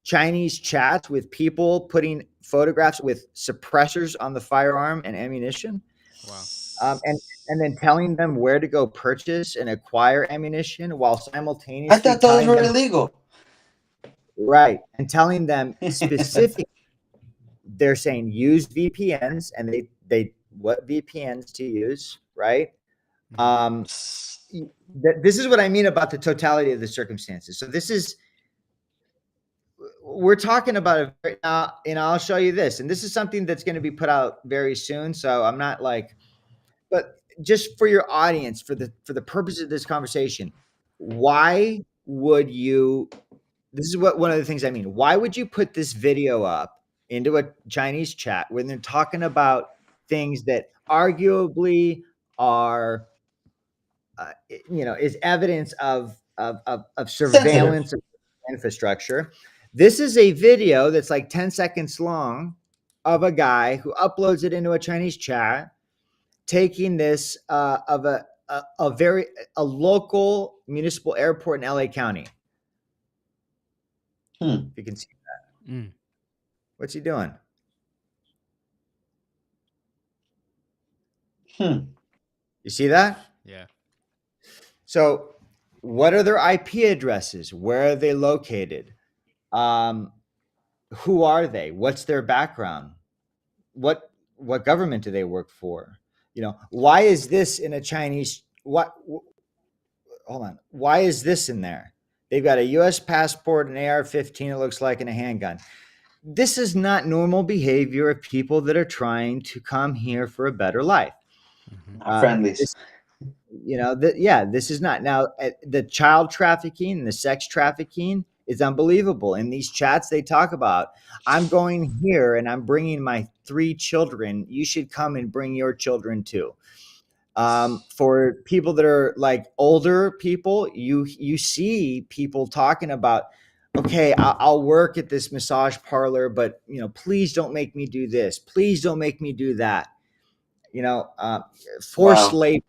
Chinese chats with people putting photographs with suppressors on the firearm and ammunition. Wow. And then telling them where to go purchase and acquire ammunition while simultaneously I thought those were illegal. Right. And telling them specifically, they're saying use VPNs, and they what VPNs to use, right? This is what I mean about the totality of the circumstances. So we're talking about I'll show you this, and this is something that's going to be put out very soon. So I'm not but just for your audience, for the purpose of this conversation, why would you? This is one of the things I mean. Why would you put this video up into a Chinese chat when they're talking about things that arguably are, is evidence of surveillance of infrastructure? This is a video that's like 10 seconds long of a guy who uploads it into a Chinese chat, taking this of a local municipal airport in LA County. If you can see that. What's he doing? You see that? Yeah. So what are their IP addresses? Where are they located? Who are they? What's their background? What government do they work for? Why is this in a Chinese? What? Hold on. Why is this in there? They've got a U.S. passport, an AR-15. It looks like, and a handgun. This is not normal behavior of people that are trying to come here for a better life. Mhm. Not friendlies. This, yeah, this is not. Now, the child trafficking and the sex trafficking is unbelievable. In these chats, they talk about, I'm going here and I'm bringing my 3 children. You should come and bring your children too. For people that are like older people, you see people talking about, okay, I'll work at this massage parlor, but please don't make me do this. Please don't make me do that. You know, uh, forced Wow. labor,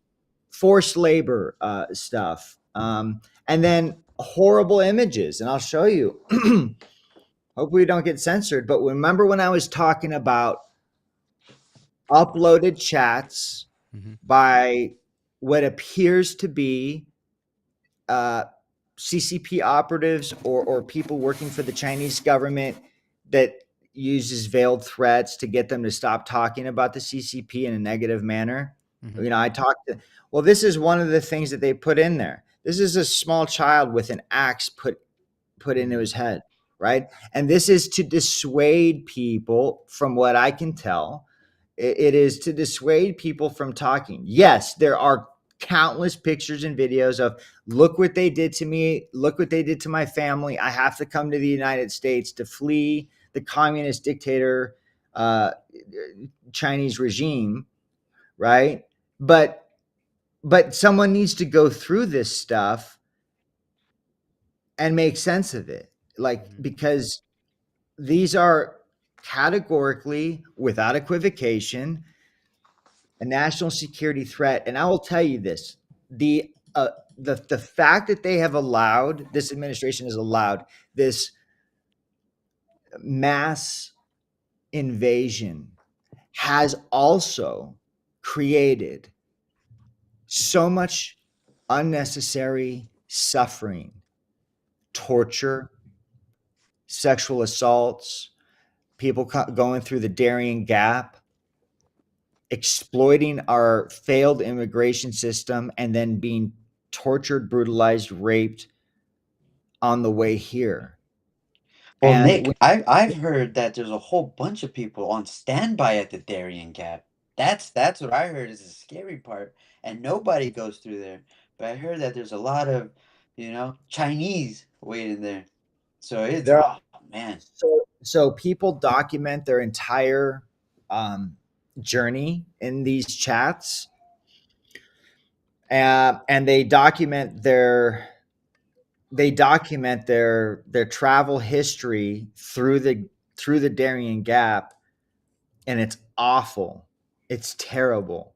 forced labor stuff, and then horrible images. And I'll show you. Hope we don't get censored. But remember when I was talking about uploaded chats Mhm. by what appears to be uh, CCP operatives or people working for the Chinese government that uses veiled threats to get them to stop talking about the CCP in a negative manner. Mhm. I talked to, well, this is one of the things that they put in there. This is a small child with an axe put into his head, right? And this is to dissuade people, from what I can tell. It is to dissuade people from talking. Yes, there are countless pictures and videos of, look what they did to me, look what they did to my family. I have to come to the United States to flee the communist dictator, uh, Chinese regime, right? But someone needs to go through this stuff and make sense of it, like, Mhm. because these are categorically, without equivocation, a national security threat. And I will tell you this: the the fact that they have allowed, this administration has allowed this mass invasion, has also created so much unnecessary suffering, torture, sexual assaults, people going through the Darien Gap, exploiting our failed immigration system, and then being tortured, brutalized, raped on the way here. Well, And Nick, I've heard that there's a whole bunch of people on standby at the Darien Gap. That's what I heard is the scary part, and nobody goes through there. But I heard that there's a lot of, Chinese waiting there. So it's, there, oh man, so people document their entire um, journey in these chats, and they document their travel history through the Darien Gap, and it's awful. It's terrible.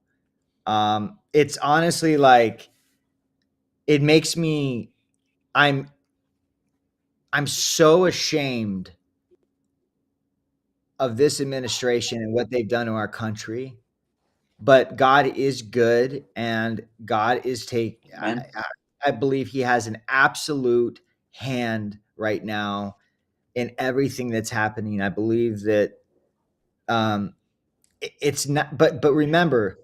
It's honestly like, it makes me, I'm I'm so ashamed of this administration and what they've done to our country. But God is good, and God is man. I believe He has an absolute hand right now in everything that's happening. I believe that um, it's not. But remember,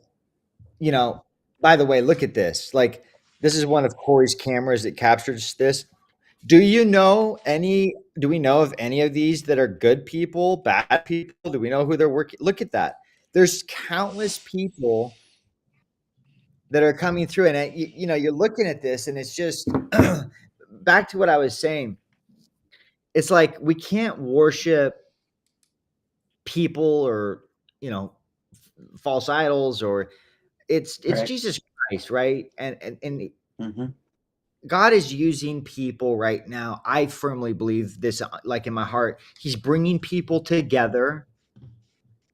you know. By the way, look at this. Like, this is one of Corey's cameras that captures this. Do we know of any of these that are good people, bad people? Do we know who they're working? Look at that. There's countless people that are coming through, and you're looking at this, and it's just back to what I was saying. It's like, we can't worship people, or you know false idols, or it's Correct. Jesus Christ, right? And Mm-hmm. God is using people right now. I firmly believe this, like, in my heart. He's bringing people together,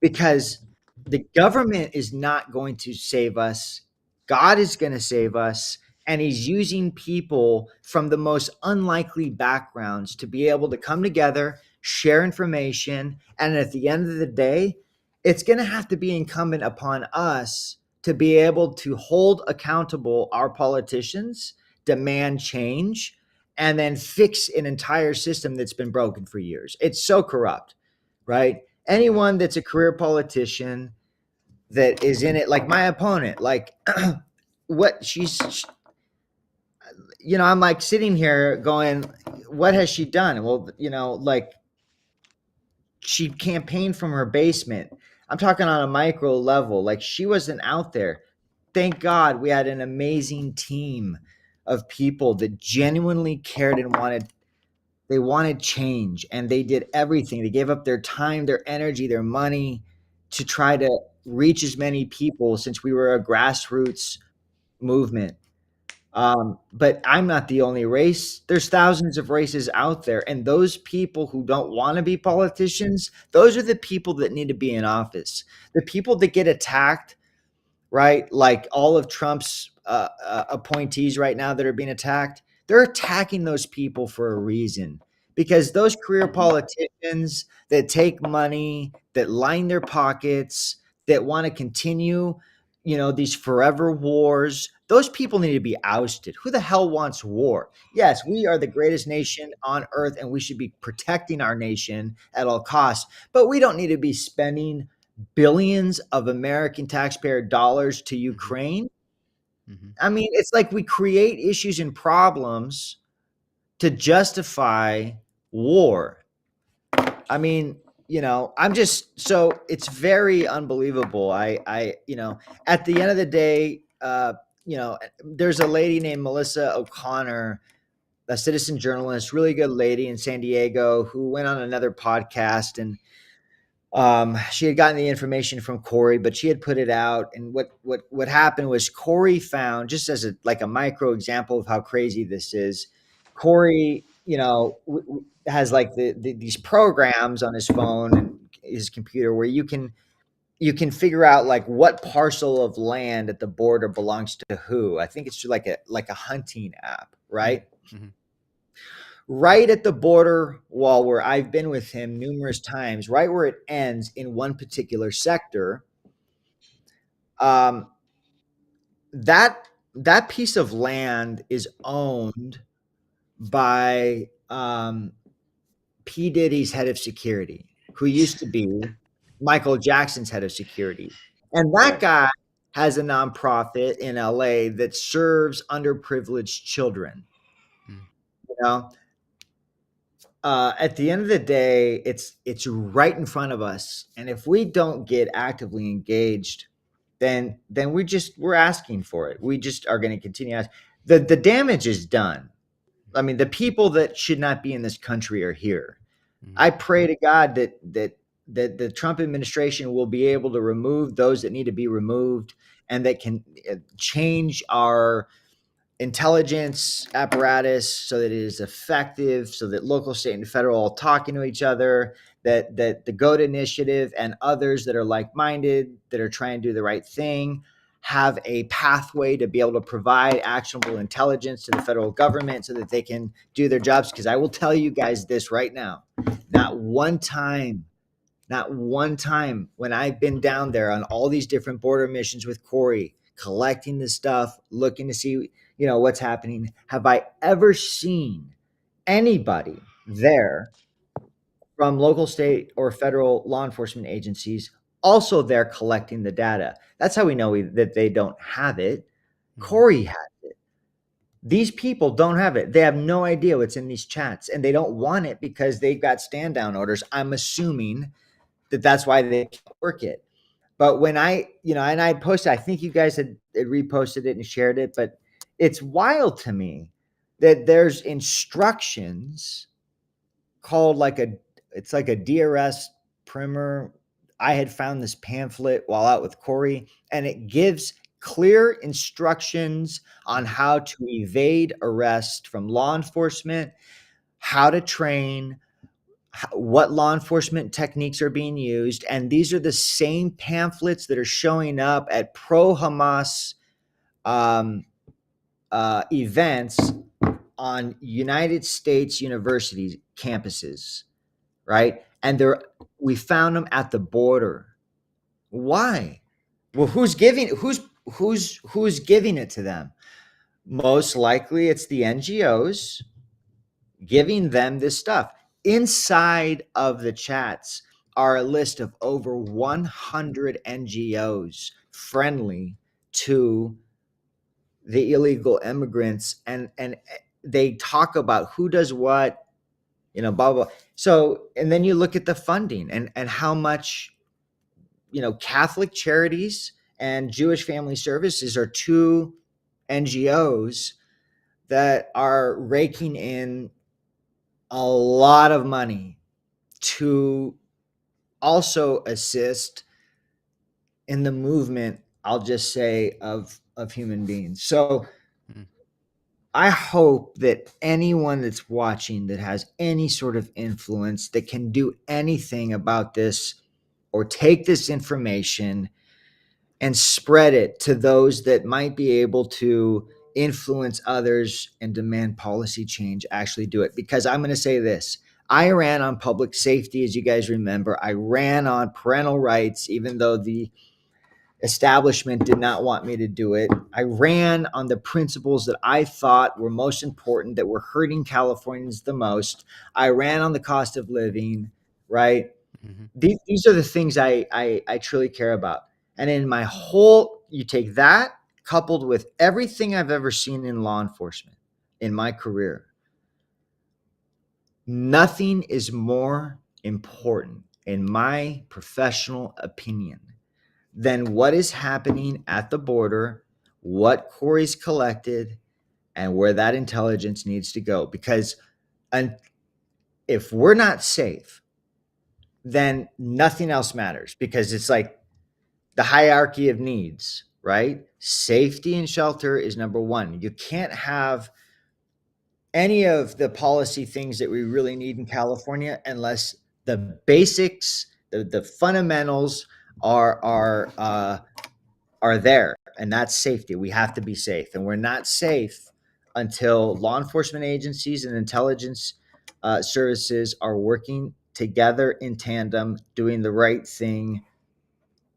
because the government is not going to save us. God is going to save us. And He's using people from the most unlikely backgrounds to be able to come together, share information. And at the end of the day, it's going to have to be incumbent upon us to be able to hold accountable our politicians, demand change, and then fix an entire system that's been broken for years. It's so corrupt, right? Anyone that's a career politician that is in it, like my opponent, like what she's, I'm like sitting here going, what has she done? Well, like she campaigned from her basement. I'm talking on a micro level. Like she wasn't out there. Thank God we had an amazing team of people that genuinely cared and wanted change, and they did everything. They gave up their time, their energy, their money to try to reach as many people since we were a grassroots movement. But I'm not the only race. There's thousands of races out there. And those people who don't want to be politicians, those are the people that need to be in office. The people that get attacked, right? Like all of Trump's appointees right now that are being attacked, they're attacking those people for a reason. Because those career politicians that take money, that line their pockets, that want to continue, these forever wars, those people need to be ousted. Who the hell wants war? Yes, we are the greatest nation on earth and we should be protecting our nation at all costs, but we don't need to be spending billions of American taxpayer dollars to Ukraine. Mm-hmm. I mean, it's like we create issues and problems to justify war. I mean, I'm just so it's very unbelievable. At the end of the day, there's a lady named Melissa O'Connor, a citizen journalist, really good lady in San Diego, who went on another podcast, and she had gotten the information from Corey, but she had put it out. And what happened was Corey found, just as a micro example of how crazy this is, Corey, has like these programs on his phone and his computer where you can figure out like what parcel of land at the border belongs to who. I think it's like a hunting app, right? Mm-hmm. Right at the border wall where I've been with him numerous times, right where it ends in one particular sector, um, that piece of land is owned by P. Diddy's head of security, who used to be Michael Jackson's head of security. And that guy has a nonprofit in LA that serves underprivileged children. You know, at the end of the day, it's right in front of us, and if we don't get actively engaged, then we're asking for it. We just are going to continue. The damage is done. I mean, the people that should not be in this country are here. Mm-hmm. I pray to God that the Trump administration will be able to remove those that need to be removed, and that can change our intelligence apparatus so that it is effective, so that local, state, and federal are talking to each other, that the GOAT initiative and others that are like-minded, that are trying to do the right thing, have a pathway to be able to provide actionable intelligence to the federal government so that they can do their jobs. Because I will tell you guys this right now, not one time when I've been down there on all these different border missions with Corey, collecting the stuff, looking to see, what's happening, have I ever seen anybody there from local, state, or federal law enforcement agencies also there collecting the data. That's how we know that they don't have it. Mm-hmm. Corey has it. These people don't have it. They have no idea what's in these chats, and they don't want it because they've got stand down orders. I'm assuming that's why they can't work it. But when and I posted, I think you guys had reposted it and shared it, but it's wild to me that there's instructions called it's like a DRS primer. I had found this pamphlet while out with Corey, and it gives clear instructions on how to evade arrest from law enforcement, how to train, what law enforcement techniques are being used. And these are the same pamphlets that are showing up at pro-Hamas events on United States university campuses, right? And we found them at the border. Why? Well, who's giving it to them? Most likely it's the NGOs giving them this stuff. Inside of the chats are a list of over 100 NGOs friendly to the illegal immigrants, and they talk about who does what, blah blah. So, and then you look at the funding and how much, Catholic Charities and Jewish Family Services are two NGOs that are raking in a lot of money to also assist in the movement, I'll just say, of human beings. So Mm. I hope that anyone that's watching that has any sort of influence that can do anything about this or take this information and spread it to those that might be able to influence others and demand policy change actually do it. Because I'm going to say this: I ran on public safety, as you guys remember. I ran on parental rights, even though the establishment did not want me to do it. I ran on the principles that I thought were most important, that were hurting Californians the most. I ran on the cost of living, right? Mhm. These are the things I truly care about. And in my whole, you take that coupled with everything I've ever seen in law enforcement in my career, nothing is more important, in my professional opinion, than what is happening at the border, what Corey's collected, and where that intelligence needs to go. Because if we're not safe, then nothing else matters, because it's like the hierarchy of needs, right? Safety and shelter is number one. You can't have any of the policy things that we really need in California unless the basics, the fundamentals are there, and that's safety. We have to be safe, and we're not safe until law enforcement agencies and intelligence services are working together in tandem, doing the right thing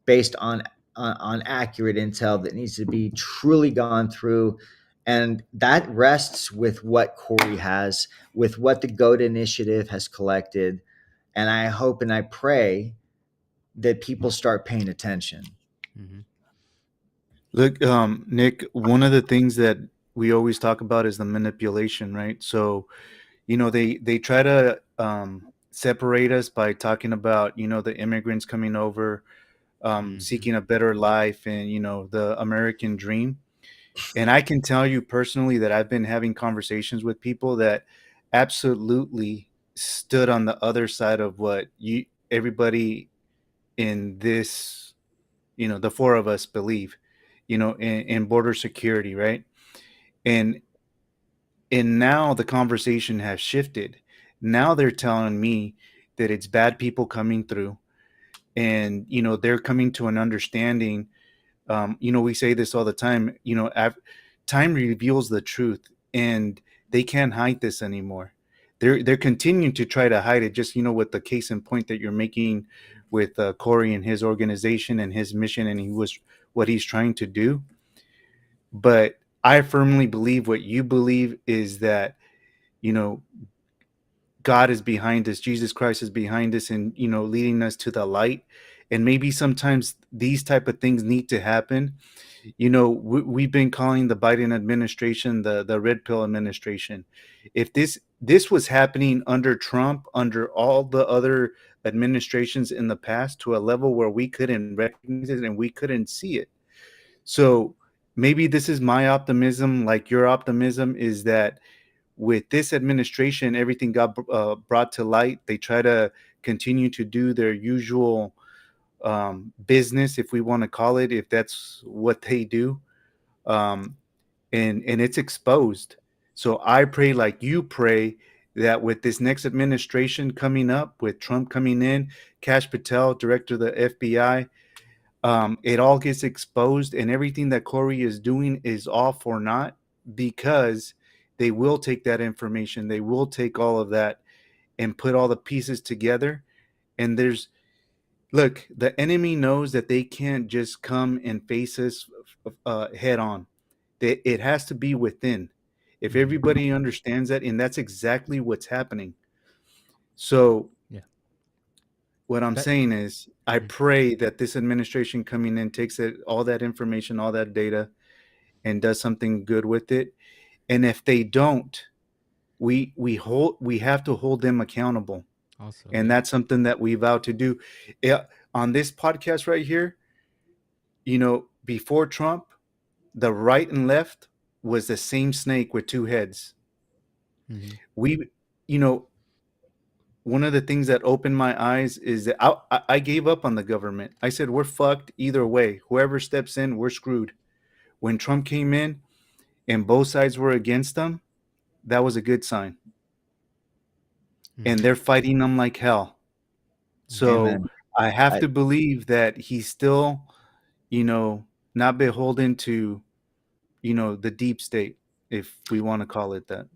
based on accurate intel that needs to be truly gone through. And that rests with what Corey has, with what the GOAT initiative has collected. And I hope and I pray that people start paying attention. Mhm. Look, Nick, one of the things that we always talk about is the manipulation, right? So, they try to separate us by talking about, the immigrants coming over, Mhm. seeking a better life, and the American dream. And I can tell you personally that I've been having conversations with people that absolutely stood on the other side of what everybody in this, the four of us believe, in border security, right? And now the conversation has shifted. Now they're telling me that it's bad people coming through, and they're coming to an understanding. We say this all the time. Time reveals the truth, and they can't hide this anymore. They're continuing to try to hide it. Just with the case in point that you're making with Corey and his organization and his mission, and what he's trying to do. But I firmly believe what you believe is that you know God is behind us, Jesus Christ is behind us, and leading us to the light. And maybe sometimes these type of things need to happen. We've been calling the Biden administration the red pill administration. If this was happening under Trump, under all the other administrations in the past, to a level where we couldn't recognize it and we couldn't see it. So maybe this is my optimism, like your optimism is that with this administration, everything got brought to light. They try to continue to do their usual business, if we want to call it, if that's what they do, um, and it's exposed. So I pray, like you pray, that with this next administration coming up, with Trump coming in, Kash Patel, director of the FBI, it all gets exposed, and everything that Corey is doing is all for naught, because they will take that information, they will take all of that and put all the pieces together. And look, the enemy knows that they can't just come and face us head on. It has to be within. If Mm-hmm. everybody understands that, and that's exactly what's happening. So Yeah. what I'm That. saying is, I Mm-hmm. pray that this administration coming in takes it, all that information, all that data, and does something good with it. And if they don't, we have to hold them accountable, Also, and yeah. that's something that we vow to do. Yeah, on this podcast right here, before Trump, the right and left was the same snake with two heads. Mm-hmm. We, you know, One of the things that opened my eyes is that I gave up on the government. I said, we're fucked either way. Whoever steps in, we're screwed. When Trump came in and both sides were against him, that was a good sign. And Mm-hmm. they're fighting them like hell. Mm-hmm. So Amen. I have I, to believe that he's still, you know, not beholden to, the deep state, if we want to call it that.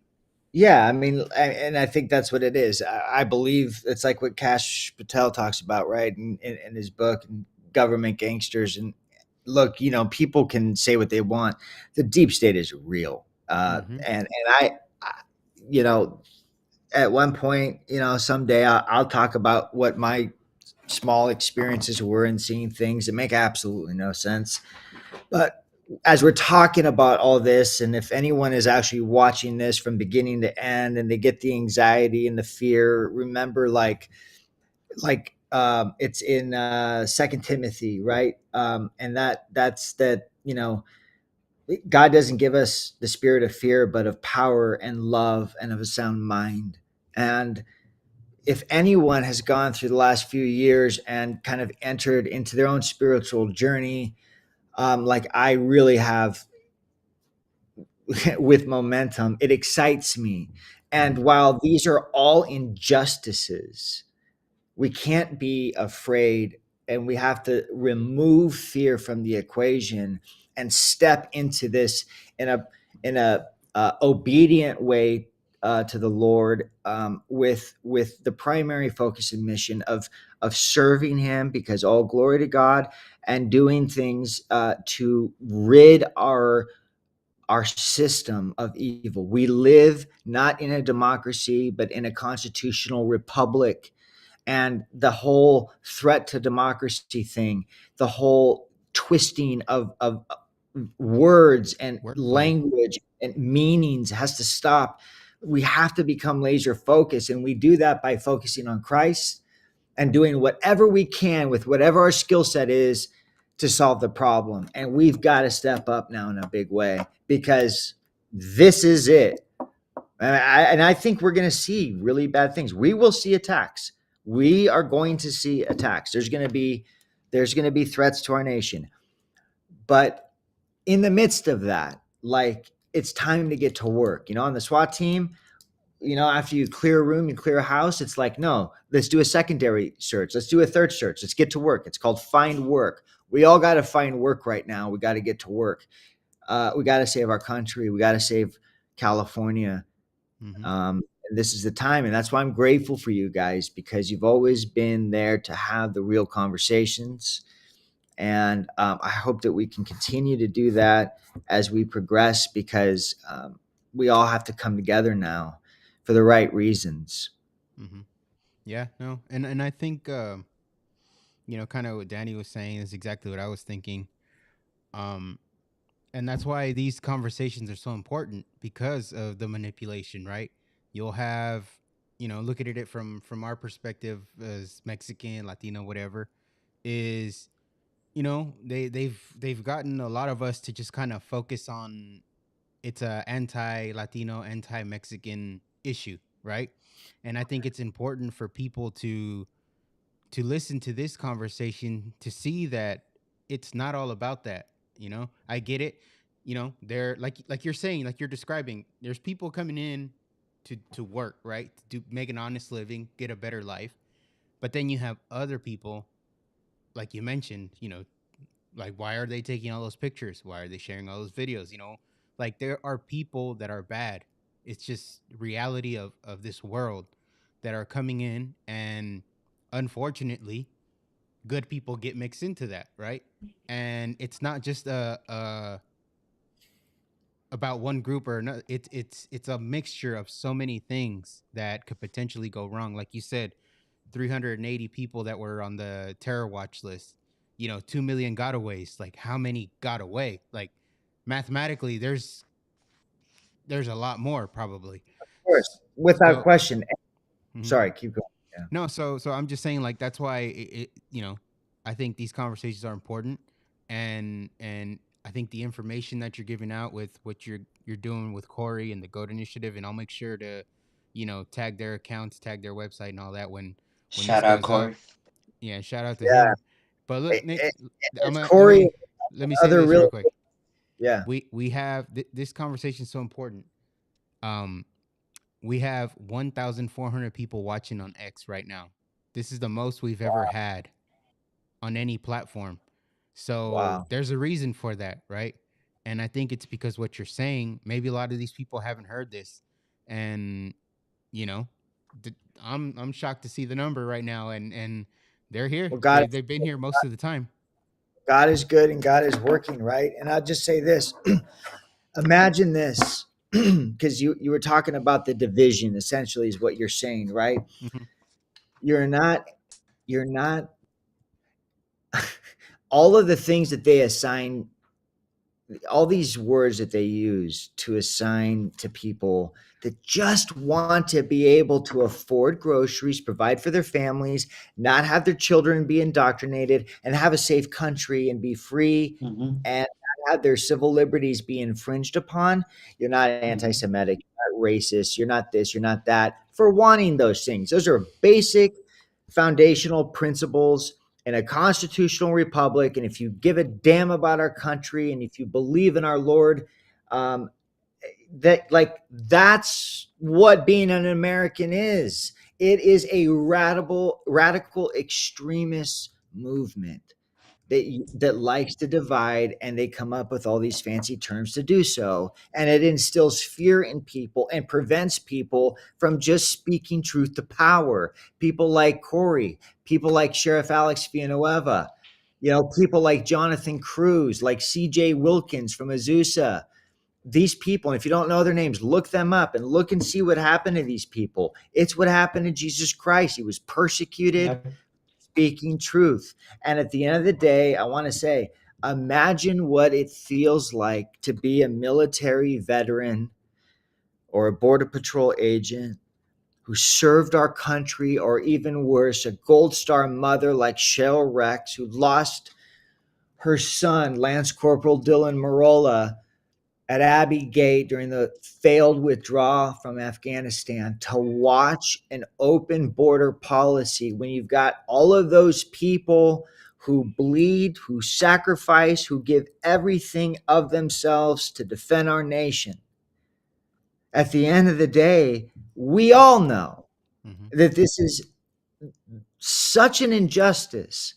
yeah, I mean, and I think that's what it is. I believe it's like what Cash Patel talks about, right, in his book, Government Gangsters. And look, people can say what they want. The deep state is real, Mm-hmm. and I, you know, at one point, someday I'll talk about what my small experiences were in seeing things that make absolutely no sense. But as we're talking about all this, and if anyone is actually watching this from beginning to end and they get the anxiety and the fear, remember, it's in Second Timothy, right? And that's that, God doesn't give us the spirit of fear, but of power and love and of a sound mind. And if anyone has gone through the last few years and kind of entered into their own spiritual journey, like I really have, with momentum, it excites me. And Mm-hmm. while these are all injustices, we can't be afraid, and we have to remove fear from the equation and step into this in a obedient way to the Lord, with the primary focus and mission of serving Him, because all glory to God, and doing things to rid our system of evil. We live not in a democracy, but in a constitutional republic. And the whole threat to democracy thing, the whole twisting of words and Wordplay. language and meanings has to stop. We have to become laser focused. And we do that by focusing on Christ and doing whatever we can with whatever our skill set is to solve the problem. And we've got to step up now in a big way, because this is it. And I think we're going to see really bad things. We will see attacks. We are going to see attacks. There's going to be threats to our nation. But in the midst of that, like, it's time to get to work. On the SWAT team, after you clear a room, you clear a house, it's like, no, let's do a secondary search. Let's do a third search. Let's get to work. It's called find work. We all got to find work right now. We got to get to work. We got to save our country. We got to save California. Mm-hmm. And this is the time. And that's why I'm grateful for you guys, because you've always been there to have the real conversations. And I hope that we can continue to do that as we progress, because we all have to come together now for the right reasons. Mm-hmm. Yeah. No. And I think kind of what Danny was saying is exactly what I was thinking. Um, and that's why these conversations are so important, because of the manipulation, right? You'll have, look at it from our perspective as Mexican, Latino, whatever, is, they've gotten a lot of us to just kind of focus on, it's a anti-Latino, anti-Mexican issue, right? And I think it's important for people to listen to this conversation to see that it's not all about that. I get it. They're like you're saying, like you're describing, there's people coming in to work, right, to make an honest living, get a better life. But then you have other people, like you mentioned, like, why are they taking all those pictures? Why are they sharing all those videos? Like, there are people that are bad. It's just reality of this world that are coming in, and unfortunately good people get mixed into that, right? And it's not just a about one group or another. It's a mixture of so many things that could potentially go wrong. Like you said, 380 people that were on the terror watch list. 2 million gotaways. Like how many got away? Like mathematically, there's a lot more probably. Of course, without So, question. mhm. Sorry, keep going. Yeah. No, so I'm just saying like that's why I think these conversations are important, and I think the information that you're giving out with what you're doing with Corey and the Goat Initiative, and I'll make sure to tag their accounts, tag their website, and all that when this Shout out goes up. Corey. Yeah, shout out to Yeah. him. But look, Nick, I'm It's gonna, let Corey. me let me say Other this real real. quick. Yeah. We have this conversation is so important. Um, we have 1,400 people watching on X right now. This is the most we've ever had on any platform. So Wow. there's a reason for that, right? And I think it's because what you're saying, maybe a lot of these people haven't heard this. And, you know, I'm shocked to see the number right now, and they're here. Well, God, They've been here most of the time. God is good and God is working, right? And I'll just say this. Imagine this, because you were talking about the division, essentially, is what you're saying, right? Mhm. You're not, you're not, all of the things that they assign, all these words that they use to assign to people that just want to be able to afford groceries, provide for their families, not have their children be indoctrinated, and have a safe country and be free Mm-hmm. and not have their civil liberties be infringed upon. You're not Mm-hmm. anti-Semitic, you're not racist, you're not this, you're not that, for wanting those things. Those are basic foundational principles in a constitutional republic. And if you give a damn about our country and if you believe in our Lord, um, that's what being an American is. It is a radical extremist movement that likes to divide, and they come up with all these fancy terms to do so, and it instills fear in people and prevents people from just speaking truth to power. People like Corey, people like Sheriff Alex Villanueva, people like Jonathan Cruz, like CJ Wilkins from Azusa. These people, and if you don't know their names, look them up and look and see what happened to these people. It's what happened to Jesus Christ. He was persecuted Yep. speaking truth. And at the end of the day, I want to say, imagine what it feels like to be a military veteran or a Border Patrol agent who served our country, or even worse, a Gold Star mother like Cheryl Rex, who lost her son, Lance Corporal Dylan Marola, at Abbey Gate during the failed withdrawal from Afghanistan, to watch an open border policy when you've got all of those people who bleed, who sacrifice, who give everything of themselves to defend our nation. At the end of the day, we all know Mhm. that this is such an injustice,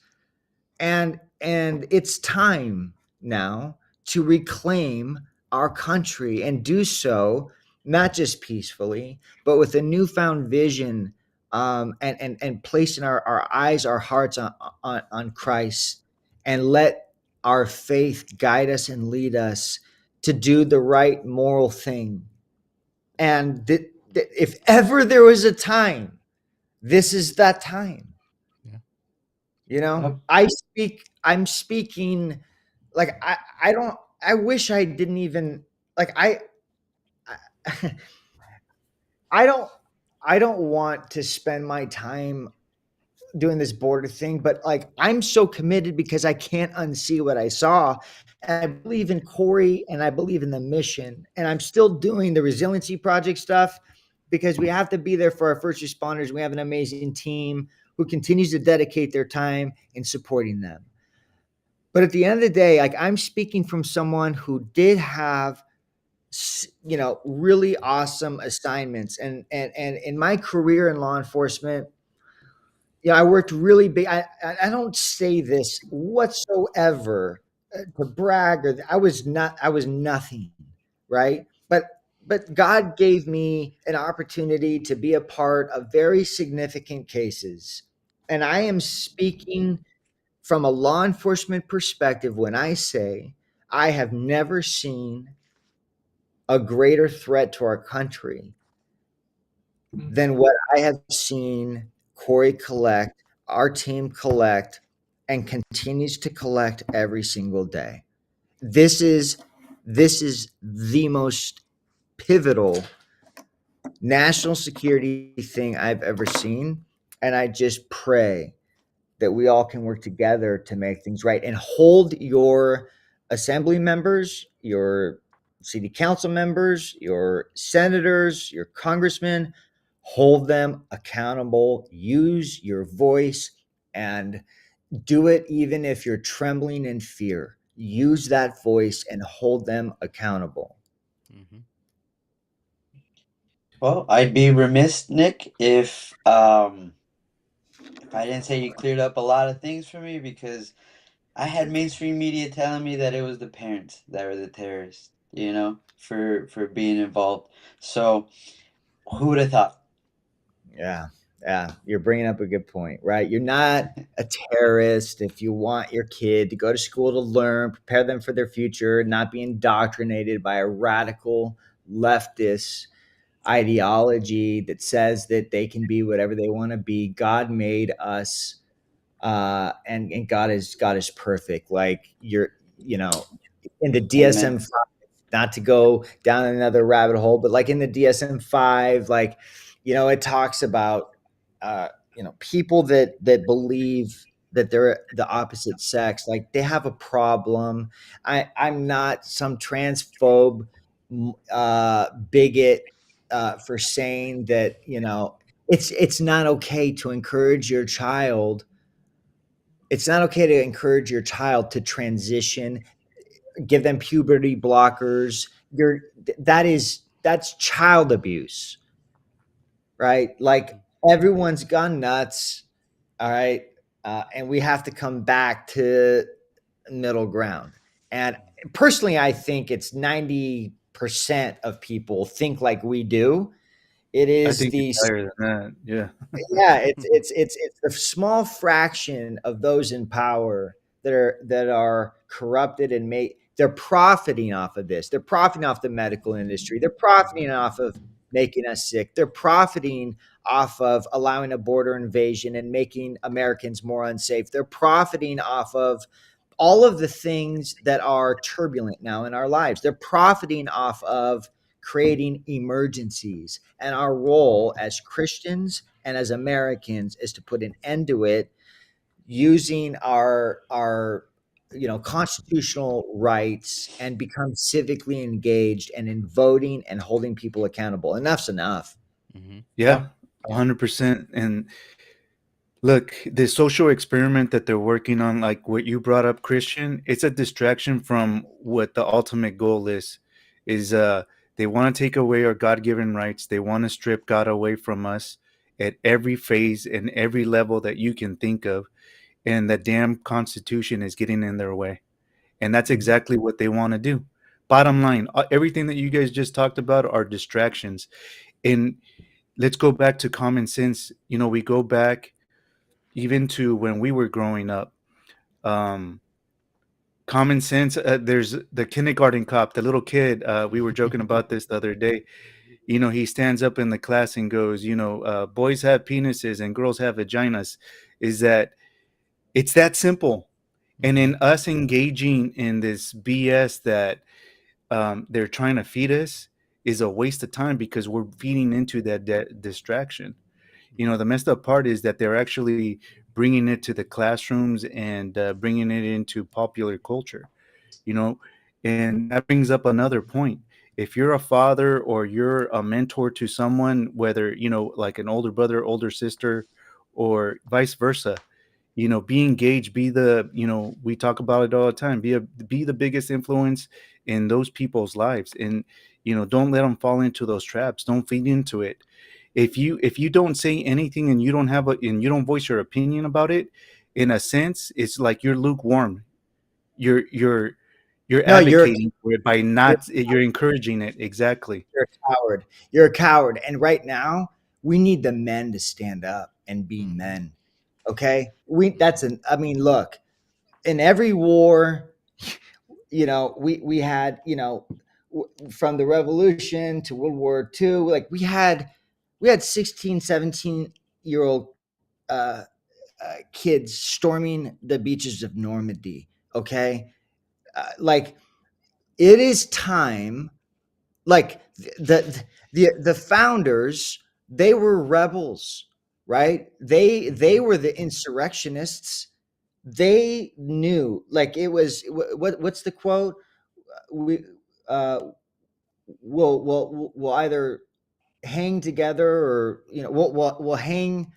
and it's time now to reclaim our country and do so not just peacefully but with a newfound vision, and placing our eyes, our hearts on Christ, and let our faith guide us and lead us to do the right moral thing. And if ever there was a time, this is that time. Yeah. Yep. I'm speaking, like, I don't, I wish I didn't even, like, I I don't I don't want to spend my time doing this border thing, but like, I'm so committed because I can't unsee what I saw. And I believe in Corey and I believe in the mission. And I'm still doing the resiliency project stuff because we have to be there for our first responders. We have an amazing team who continues to dedicate their time in supporting them. But at the end of the day, like, I'm speaking from someone who did have, really awesome assignments, and in my career in law enforcement, I worked really big. I don't say this whatsoever to brag, or I was nothing, right? But God gave me an opportunity to be a part of very significant cases, and I am speaking from a law enforcement perspective when I say I have never seen a greater threat to our country than what I have seen Corey collect, our team collect, and continues to collect every single day. This is this is the most pivotal national security thing I've ever seen. And I just pray that we all can work together to make things right and hold your assembly members, your city council members, your senators, your congressmen, hold them accountable. Use your voice and do it even if you're trembling in fear. Use that voice and hold them accountable. Mm-hmm. Well, I'd be remiss, Nick, if I didn't say you cleared up a lot of things for me, because I had mainstream media telling me that it was the parents that were the terrorists, for being involved. So who would have thought? Yeah. Yeah. You're bringing up a good point, right? You're not a terrorist if you want your kid to go to school to learn, prepare them for their future, not be indoctrinated by a radical leftist ideology that says that they can be whatever they want to be. God made us, and God is perfect. Like you know, in the Amen. DSM, not to go down another rabbit hole, but like in the DSM-5, like, it talks about, people that believe that they're the opposite sex, like they have a problem. I'm not some transphobe, bigot, for saying that, it's not okay to encourage your child. It's not okay to encourage your child to transition, give them puberty blockers. That's child abuse, right? Like, everyone's gone nuts, all right, and we have to come back to middle ground. And personally, I think it's 90% of people think like we do. It I is think it's the higher than that. Yeah. Yeah, it's a small fraction of those in power that are corrupted and they're profiting off of this. They're profiting off the medical industry. They're profiting off of making us sick. They're profiting off of allowing a border invasion and making Americans more unsafe. They're profiting off of all of the things that are turbulent now in our lives. They're profiting off of creating emergencies. And our role as Christians and as Americans is to put an end to it using our constitutional rights and become civically engaged and in voting and holding people accountable. Enough's enough. Mm-hmm. Yeah. Yeah, 100%. And look, the social experiment that they're working on, like what you brought up, Christian, it's a distraction from what the ultimate goal is they want to take away our God-given rights. They want to strip God away from us at every phase and every level that you can think of. And the damn Constitution is getting in their way. And that's exactly what they want to do. Bottom line, everything that you guys just talked about are distractions. And let's go back to common sense. We go back even to when we were growing up. Um, Common sense. There's the kindergarten cop, the little kid. We were joking about this the other day. He stands up in the class and goes, boys have penises and girls have vaginas. Is that it's that simple? And Mm-hmm. in us engaging in this BS that they're trying to feed us is a waste of time because we're feeding into that distraction. The messed up part is that they're actually bringing it to the classrooms and bringing it into popular culture, you know, and that brings up another point. If you're a father or you're a mentor to someone, whether, like an older brother, older sister, or vice versa, be engaged, be the, we talk about it all the time, be the biggest influence in those people's lives. And, don't let them fall into those traps. Don't feed into it. If you don't say anything and you don't voice your opinion about it, in a sense, it's like you're lukewarm. You're No, advocating for it by you're not, you're encouraging it. Exactly. you're a coward. You're a coward. And right now, we need the men to stand up and be Mm-hmm. men. Okay? I mean, look, in every war, we had, from the Revolution to World War II. Like we had 16, 17-year old uh, kids storming the beaches of Normandy. Okay, like it is time. Like the founders, they were rebels, right? They were the insurrectionists. They knew, like it was what's the quote? We uh, we'll either hang together, or we'll hang.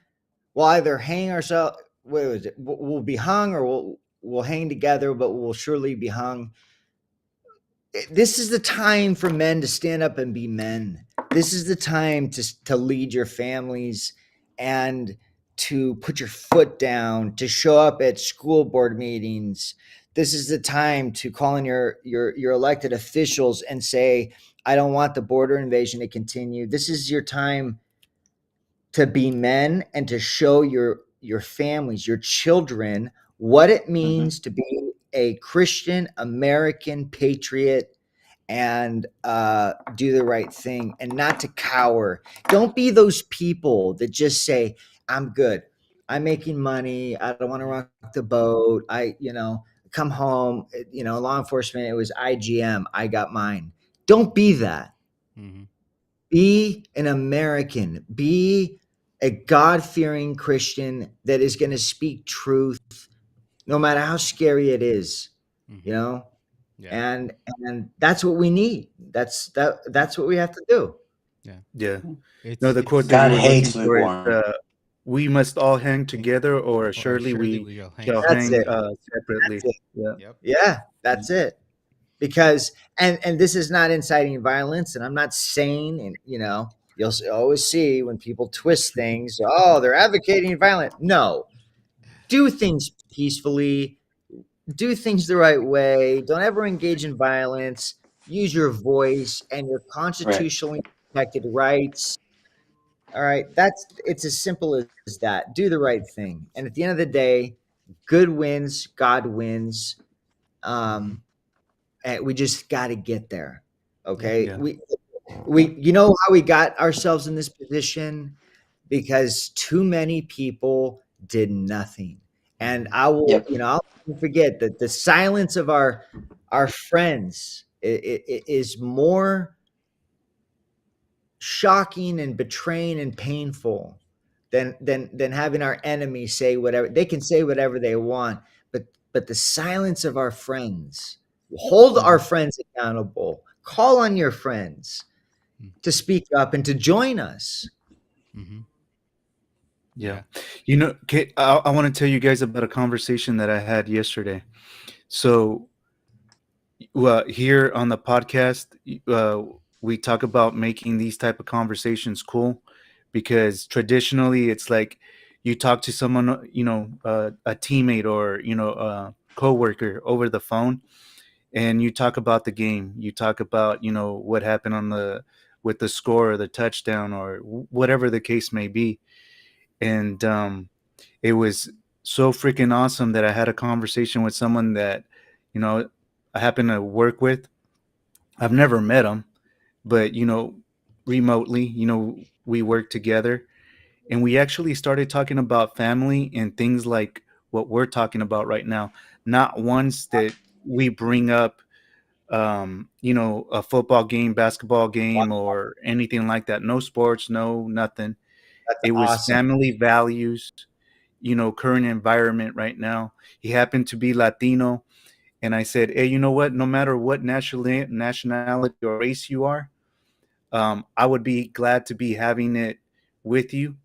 We'll either hang ourselves. What was it? We'll be hung, or we'll hang together, but we'll surely be hung. This is the time for men to stand up and be men. This is the time to lead your families, and to put your foot down, to show up at school board meetings. This is the time to call in your elected officials and say, I don't want the border invasion to continue. This is your time to be men, and to show your families, your children, what it Mm-hmm. means to be a Christian American patriot, and do the right thing, and not to cower. Don't be those people that just say, I'm good, I'm making money, I don't want to rock the boat, come home, law enforcement, it was IGM, I got mine. Don't be that. Mm-hmm. Be an American. Be a God fearing Christian that is going to speak truth, no matter how scary it is. You Mm-hmm. know, Yeah. and and that's what we need. That's what we have to do. Yeah. Yeah. No, It's the quote it's that you God were looking hates for is, lukewarm. "We must all hang together, or or assuredly surely we we'll hang shall That's hang it. separately. That's separately." it. Yeah. Yep. Yeah, that's it. Because and this is not inciting violence, and I'm not saying, and you'll always see when people twist things. Oh, they're advocating violence. No, do things peacefully, do things the right way. Don't ever engage in violence. Use your voice and your Right. constitutionally protected rights. All right, it's as simple as that. Do the right thing, and at the end of the day, good wins. God wins. Mm-hmm. And we just got to get there. Yeah. Okay, Yeah. we how we got ourselves in this position, because too many people did nothing. And Mm-hmm. I'll never forget that the silence of our friends is more shocking and betraying and painful than having our enemies say whatever. They can say whatever they want, but the silence of our friends, hold Mm-hmm. our friends accountable, call on your friends to speak up and to join us. Mm-hmm. Yeah. Yeah. I want to tell you guys about a conversation that I had yesterday. So, here on the podcast, we talk about making these type of conversations cool, because traditionally it's like you talk to someone, a teammate, or a coworker over the phone, and you talk about the game. You talk about what happened on the with the score, or the touchdown, or whatever the case may be. And it was so freaking awesome that I had a conversation with someone that you know I happen to work with. I've never met him, but remotely, we work together, and we actually started talking about family and things like what we're talking about right now. Not once that we bring up, a football game, basketball game, or anything like that. No sports, no nothing. That's It was awesome. family values, current environment right now. He happened to be Latino, and I said, hey, you know what? No matter what nationality or race you are, I would be glad to be having it with you.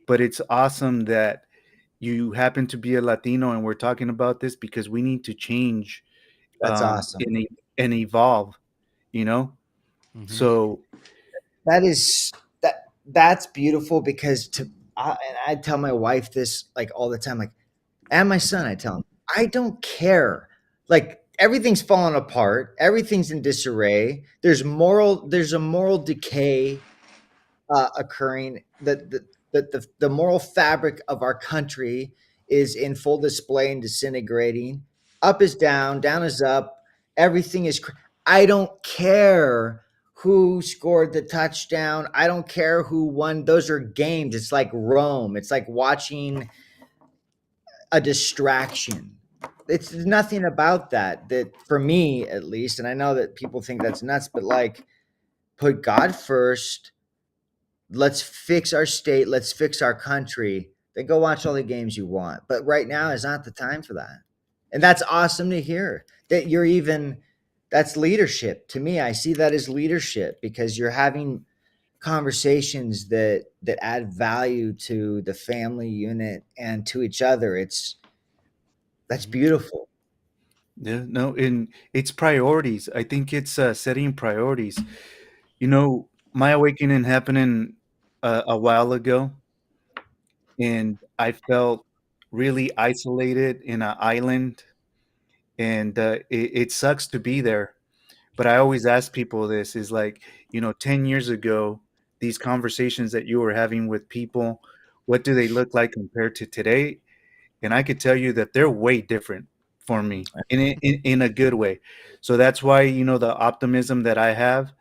But it's awesome that you happen to be a Latino, and we're talking about this because we need to change, That's awesome. and evolve. You know, Mm-hmm. so That is that's beautiful, because and I tell my wife this like all the time, like, and my son, I tell him, I don't care. Like, everything's falling apart, everything's in disarray. There's a moral decay occurring. The moral fabric of our country is in full display and disintegrating. Up is down, down is up. Everything is. I don't care who scored the touchdown. I don't care who won. Those are games. It's like Rome. It's like watching a distraction. It's nothing about that for me at least, and I know that people think that's nuts, but like put God first. Let's fix our state. Let's fix our country. Then go watch all the games you want. But right now Mm-hmm. is not the time for that. And that's awesome to hear that you're even, that's leadership. To me, I see that as leadership because you're having conversations that add value to the family unit and to each other. That's Mm-hmm. beautiful. Yeah, no, and it's priorities. I think it's setting priorities. You know, my awakening happened a while ago, and I felt really isolated in an island, and it sucks to be there. But I always ask people this is like, 10 years ago, these conversations that you were having with people, what do they look like compared to today? And I could tell you that they're way different for me in a good way. So that's why, the optimism that I have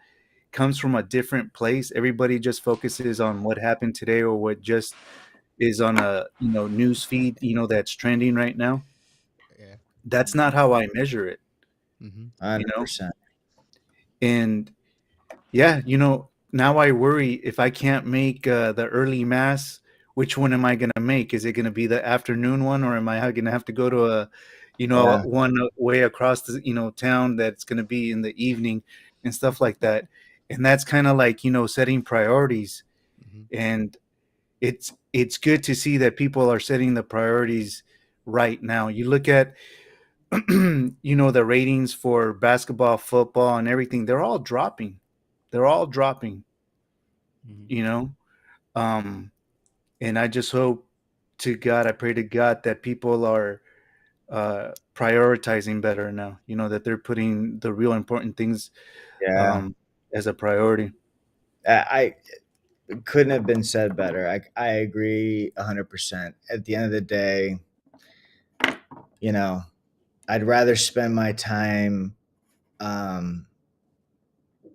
comes from a different place. Everybody just focuses on what happened today or what just is on a, news feed, that's trending right now. Yeah. That's not how I measure it, Mm-hmm. you know? 100%. And yeah, now I worry if I can't make the early mass, which one am I going to make? Is it going to be the afternoon one, or am I going to have to go to Yeah. one way across the, town that's going to be in the evening and stuff like that? And that's kind of like, setting priorities. Mm-hmm. And it's good to see that people are setting the priorities right now. You look at, the ratings for basketball, football, and everything, they're all dropping. They're all dropping, Mm-hmm. you know? Um, and I just hope to God, I pray to God that people are prioritizing better now, that they're putting the real important things Yeah. um, as a priority. I couldn't have been said better. I agree 100%. At the end of the day, you know, I'd rather spend my time um,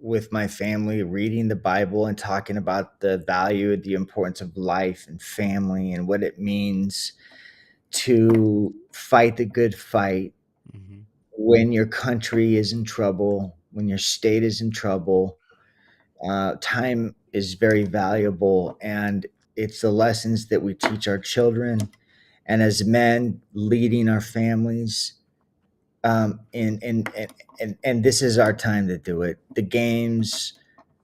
with my family reading the Bible and talking about the value, the importance of life and family and what it means to fight the good fight Mm-hmm. when your country is in trouble, when your state is in trouble. Time is very valuable, and it's the lessons that we teach our children. And as men leading our families, and this is our time to do it. The games,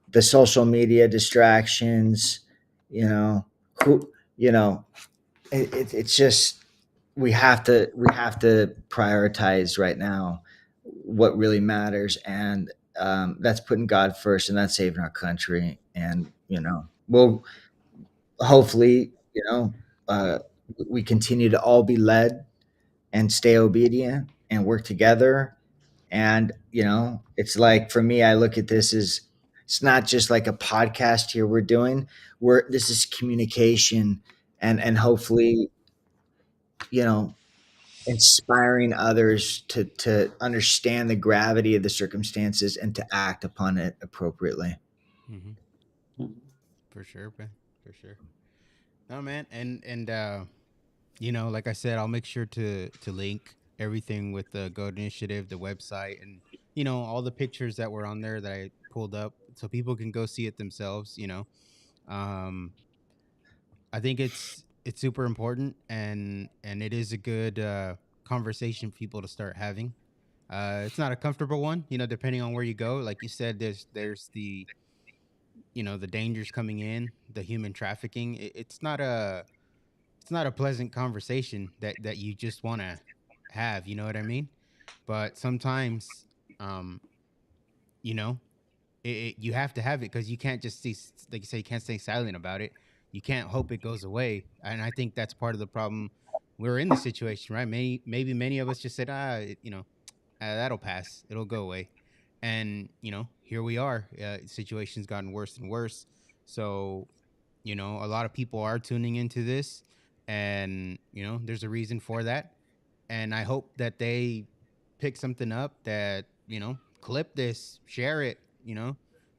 the social media distractions, you know, who, you know, it's just we have to prioritize right now what really matters, and that's putting God first, and that's saving our country. And we'll hopefully, uh, we continue to all be led and stay obedient and work together. And it's like for me, I look at this as it's not just like a podcast here we're doing. We're This is communication, and hopefully, you know, inspiring others to understand the gravity of the circumstances and to act upon it appropriately. Mm-hmm. Mhm. For sure, man. For sure. No, man. And like I said, I'll make sure to link everything with the Goat Initiative, the website, and all the pictures that were on there that I pulled up, so people can go see it themselves. Um, I think it's super important, and it is a good conversation for people to start having. It's not a comfortable one, depending on where you go. Like you said, there's the dangers coming in, the human trafficking. It's not a pleasant conversation that you just want to have. You know what I mean? But sometimes, um, you know, you have to have it because you can't just see, like you say, you can't stay silent about it. You can't hope it goes away, and I think that's part of the problem. We're in the situation, right? Maybe many of us just said, that'll pass, it'll go away, and here we are. Situation's gotten worse and worse. So a lot of people are tuning into this, and there's a reason for that. And I hope that they pick something up that clip this, share it, Yeah.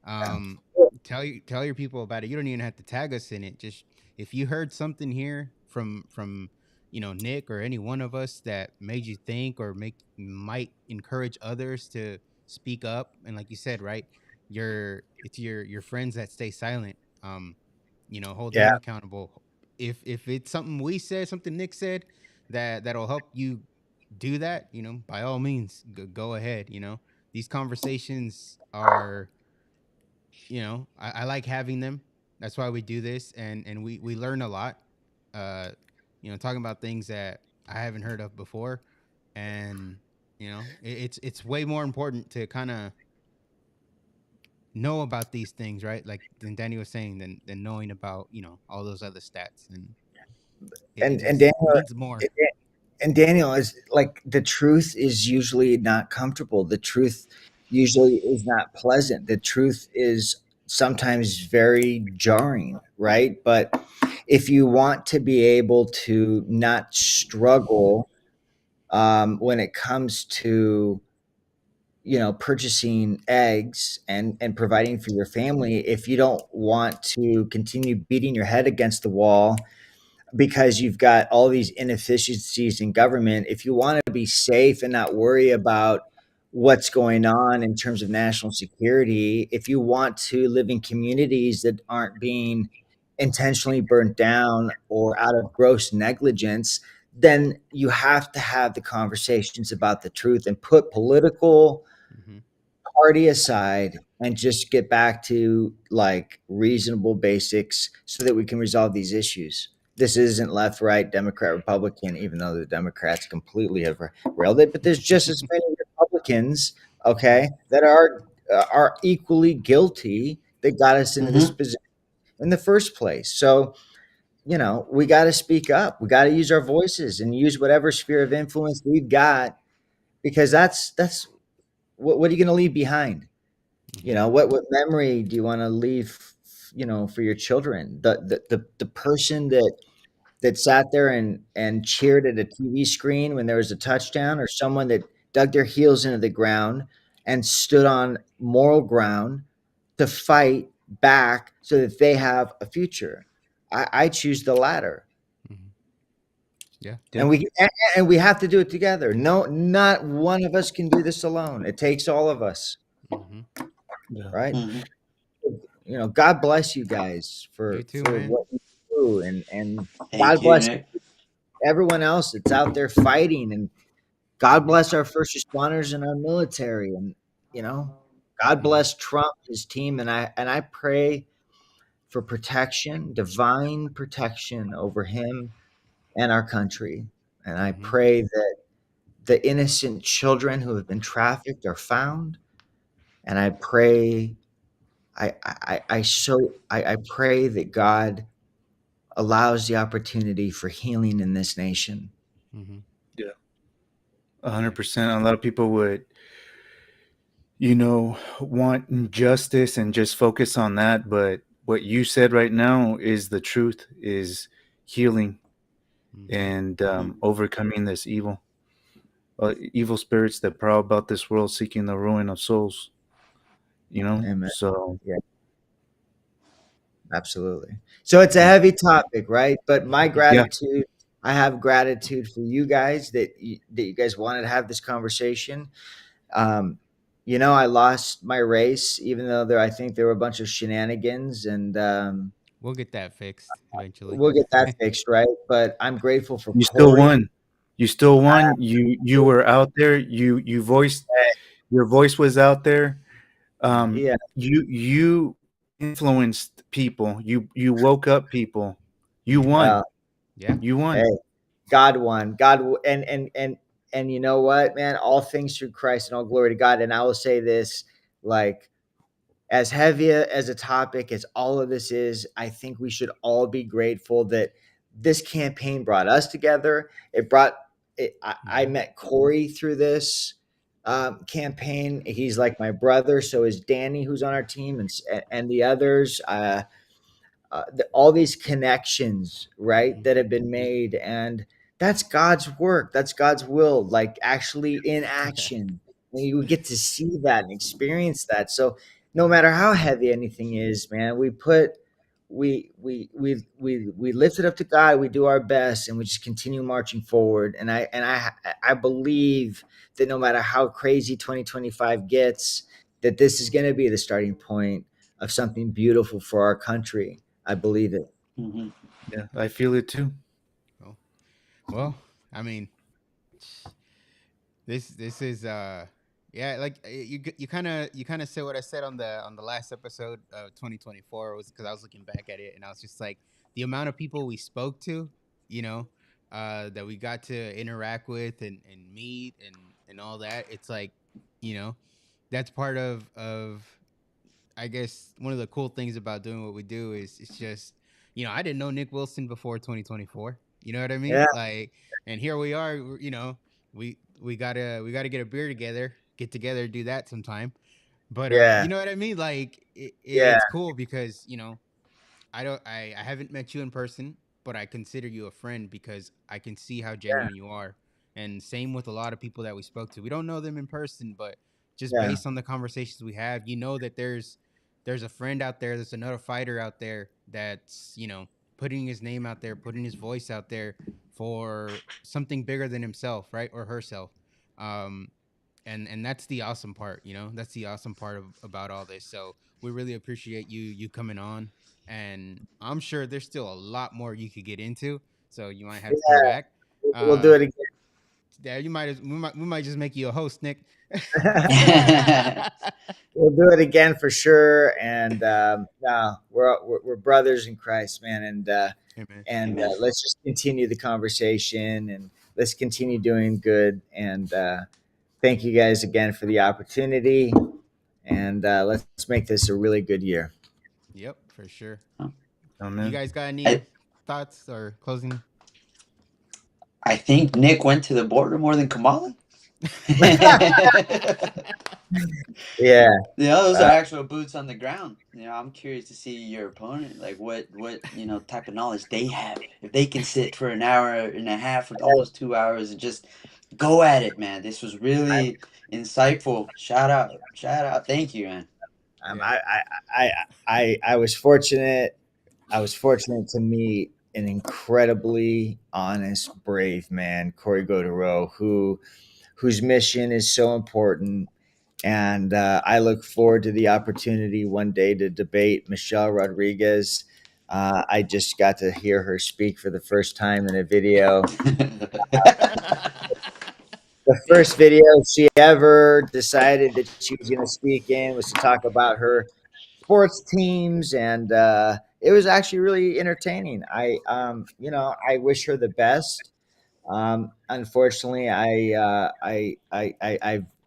um, tell your people about it. You don't even have to tag us in it. Just if you heard something here from Nick or any one of us that made you think or make might encourage others to speak up, and like you said, right, it's your friends that stay silent. Hold Yeah. them accountable. If it's something we said, something Nick said that'll help you do that, by all means, go ahead. These conversations are, I like having them. That's why we do this, and we learn a lot. Uh, talking about things that I haven't heard of before, and it's way more important to kind of know about these things, right? Like than Danny was saying, than knowing about all those other stats, and it And just Daniel, means more. and Daniel is like, the truth is usually not comfortable. The truth usually is not pleasant. The truth is sometimes very jarring, right? But if you want to be able to not struggle when it comes to purchasing eggs and providing for your family, if you don't want to continue beating your head against the wall because you've got all these inefficiencies in government, if you want to be safe and not worry about what's going on in terms of national security, if you want to live in communities that aren't being intentionally burnt down or out of gross negligence, then you have to have the conversations about the truth and put political Hmm. party aside and just get back to like reasonable basics so that we can resolve these issues. This isn't left, right, Democrat, Republican, even though the Democrats completely have railed it. But there's just as many Republicans, Hmm. okay, that are equally guilty that got us into this Mm-hmm. position in the first place. So we got to speak up. We got to use our voices and use whatever sphere of influence we've got, because that's what are you going to leave behind? Hmm. What memory do you want to leave, for your children? The person that sat there and cheered at a TV screen when there was a touchdown, or someone that dug their heels into the ground and stood on moral ground to fight back so that they have a future. I choose the latter. Hmm. Yeah. And Yep. we have to do it together. No, not one of us can do this alone. It takes all of us, Hmm. Yeah. right? Mm-hmm. God bless you guys You for too, man. what you do, and God Thank you, bless Nick. everyone else that's out there fighting, and God Hmm. bless our first responders and our military, and you know, God Hmm. bless Trump, his team, and I pray for protection, divine protection over him and our country, and I Hmm. pray that the innocent children who have been trafficked are found, and I pray. I pray that God allows the opportunity for healing in this nation. Hmm. Yeah. Yeah. 100%. A lot of people would, want justice and just focus on that. But what you said right now is the truth, is healing Hmm. and Mm-hmm. overcoming this evil spirits that prowl about this world seeking the ruin of souls. Amen. So, Yeah, absolutely. So it's a yeah. heavy topic, right? But my Yeah. gratitude, I have gratitude for you guys that you guys wanted to have this conversation. Um, I lost my race, even though I think there were a bunch of shenanigans, and We'll get that fixed eventually. we'll get that fixed, right? But I'm grateful for You still Corey. won. You still won. You were out there. You voiced, your voice was out there. Hmm. Yeah. You influenced people. You woke up people. You won. Well, Yeah. You won. hey, God won. And you know what, man? All things through Christ and all glory to God. And I will say this, like, as heavy as a topic as all of this is, I think we should all be grateful that this campaign brought us together. It brought it. I Hmm. met Corey through this campaign. He's like my brother. So is Danny, who's on our team, and the others. All these connections, right, Hmm. that have been made, and that's God's work. That's God's will, like actually in action. and you get to see that and experience that. So no matter how heavy anything is, man, we lift it up to God. We do our best, and we just continue marching forward. And I believe that no matter how crazy 2025 gets, that this is going to be the starting point of something beautiful for our country. I believe it. Hmm. Yeah, I feel it too. Well, well, I mean, this is yeah, like you kind of said what I said on the last episode of 2024 was because I was looking back at it and I was just like the amount of people we spoke to, you know, that we got to interact with and meet and all that. It's like, you know, that's part of I guess one of the cool things about doing what we do is it's just, I didn't know Nick Wilson before 2024. You know what I mean? Yeah, Like, and here we are. We gotta get a beer together, get together, do that sometime. But yeah, you know what I mean? Like, yeah, it's cool because I haven't met you in person, but I consider you a friend because I can see how yeah, genuine you are. And same with a lot of people that we spoke to. We don't know them in person, but just yeah, based on the conversations we have, you know that there's a friend out there, there's another fighter out there that's, putting his name out there, putting his voice out there for something bigger than himself, right? Or herself. Um and that's the awesome part, that's the awesome part about all this. So we really appreciate you coming on, and I'm sure there's still a lot more you could get into, so you might have to come yeah. back. We'll do uh it again. yeah, we might just make you a host, Nick. We'll do it again for sure. And no, we're brothers in Christ, man. Amen. Amen. Let's just continue the conversation, and let's continue doing good. And thank you guys again for the opportunity. And let's make this a really good year. Yep, for sure. You Amen. guys got any I thoughts or closing? I think Nick went to the border more than Kamala. Yeah. Those are Uh, actual boots on the ground. I'm curious to see your opponent, like what type of knowledge they have. If they can sit for an hour and a half, or almost 2 hours, and just go at it, man. This was really insightful. Shout out. Thank you, man. um, Yeah. I, I was fortunate. I was fortunate to meet an incredibly honest, brave man, Corey Godero, whose mission is so important. And I look forward to the opportunity one day to debate Michelle Rodriguez. I just got to hear her speak for the first time in a video. The first video she ever decided that she was going to speak in was to talk about her sports teams, and it was actually really entertaining. I wish her the best. Unfortunately,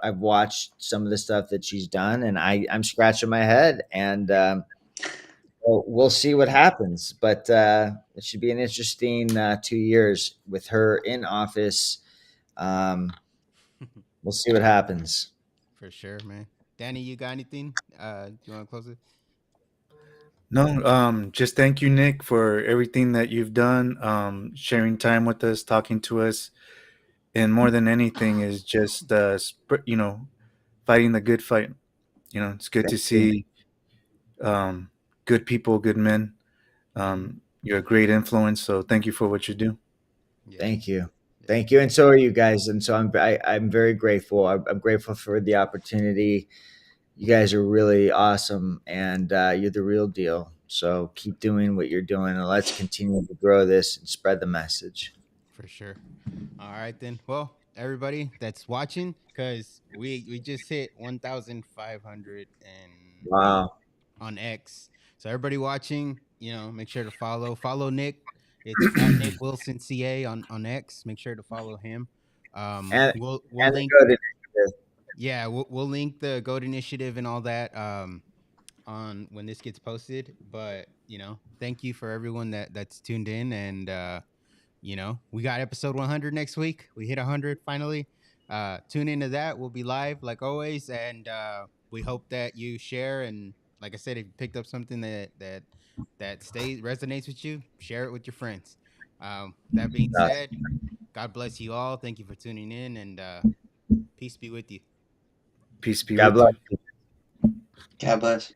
I've watched some of the stuff that she's done, and I'm scratching my head, and we'll see what happens. But it should be an interesting 2 years with her in office. Um, we'll see what happens. For sure, man. Danny, you got anything? Do you want to close it? No, just thank you, Nick, for everything that you've done, sharing time with us, talking to us, and more than anything is just, fighting the good fight. It's good to Thank you. see good people, good men. Hmm. You're a great influence, so thank you for what you do. Yeah. Thank you. Yeah. Thank you. And so are you guys. And so I'm very grateful. I'm grateful for the opportunity. You guys are really awesome, and you're the real deal. So keep doing what you're doing, and let's continue to grow this and spread the message. For sure. All right then. Well, everybody that's watching, because we just hit 1,508 Wow. on X. So everybody watching, make sure to follow Nick. It's at Nick Wilson CA on X. Make sure to follow him. And We'll and the link. go to Yeah, we'll link the Goat Initiative and all that on when this gets posted. But thank you for everyone that's tuned in, and we got episode 100 next week. We hit 100 finally. Tune into that. We'll be live like always, and we hope that you share. And like I said, if you picked up something that stays resonates with you, share it with your friends. That being said, God bless you all. Thank you for tuning in, and peace be with you. Peace be God with bless. you. God bless.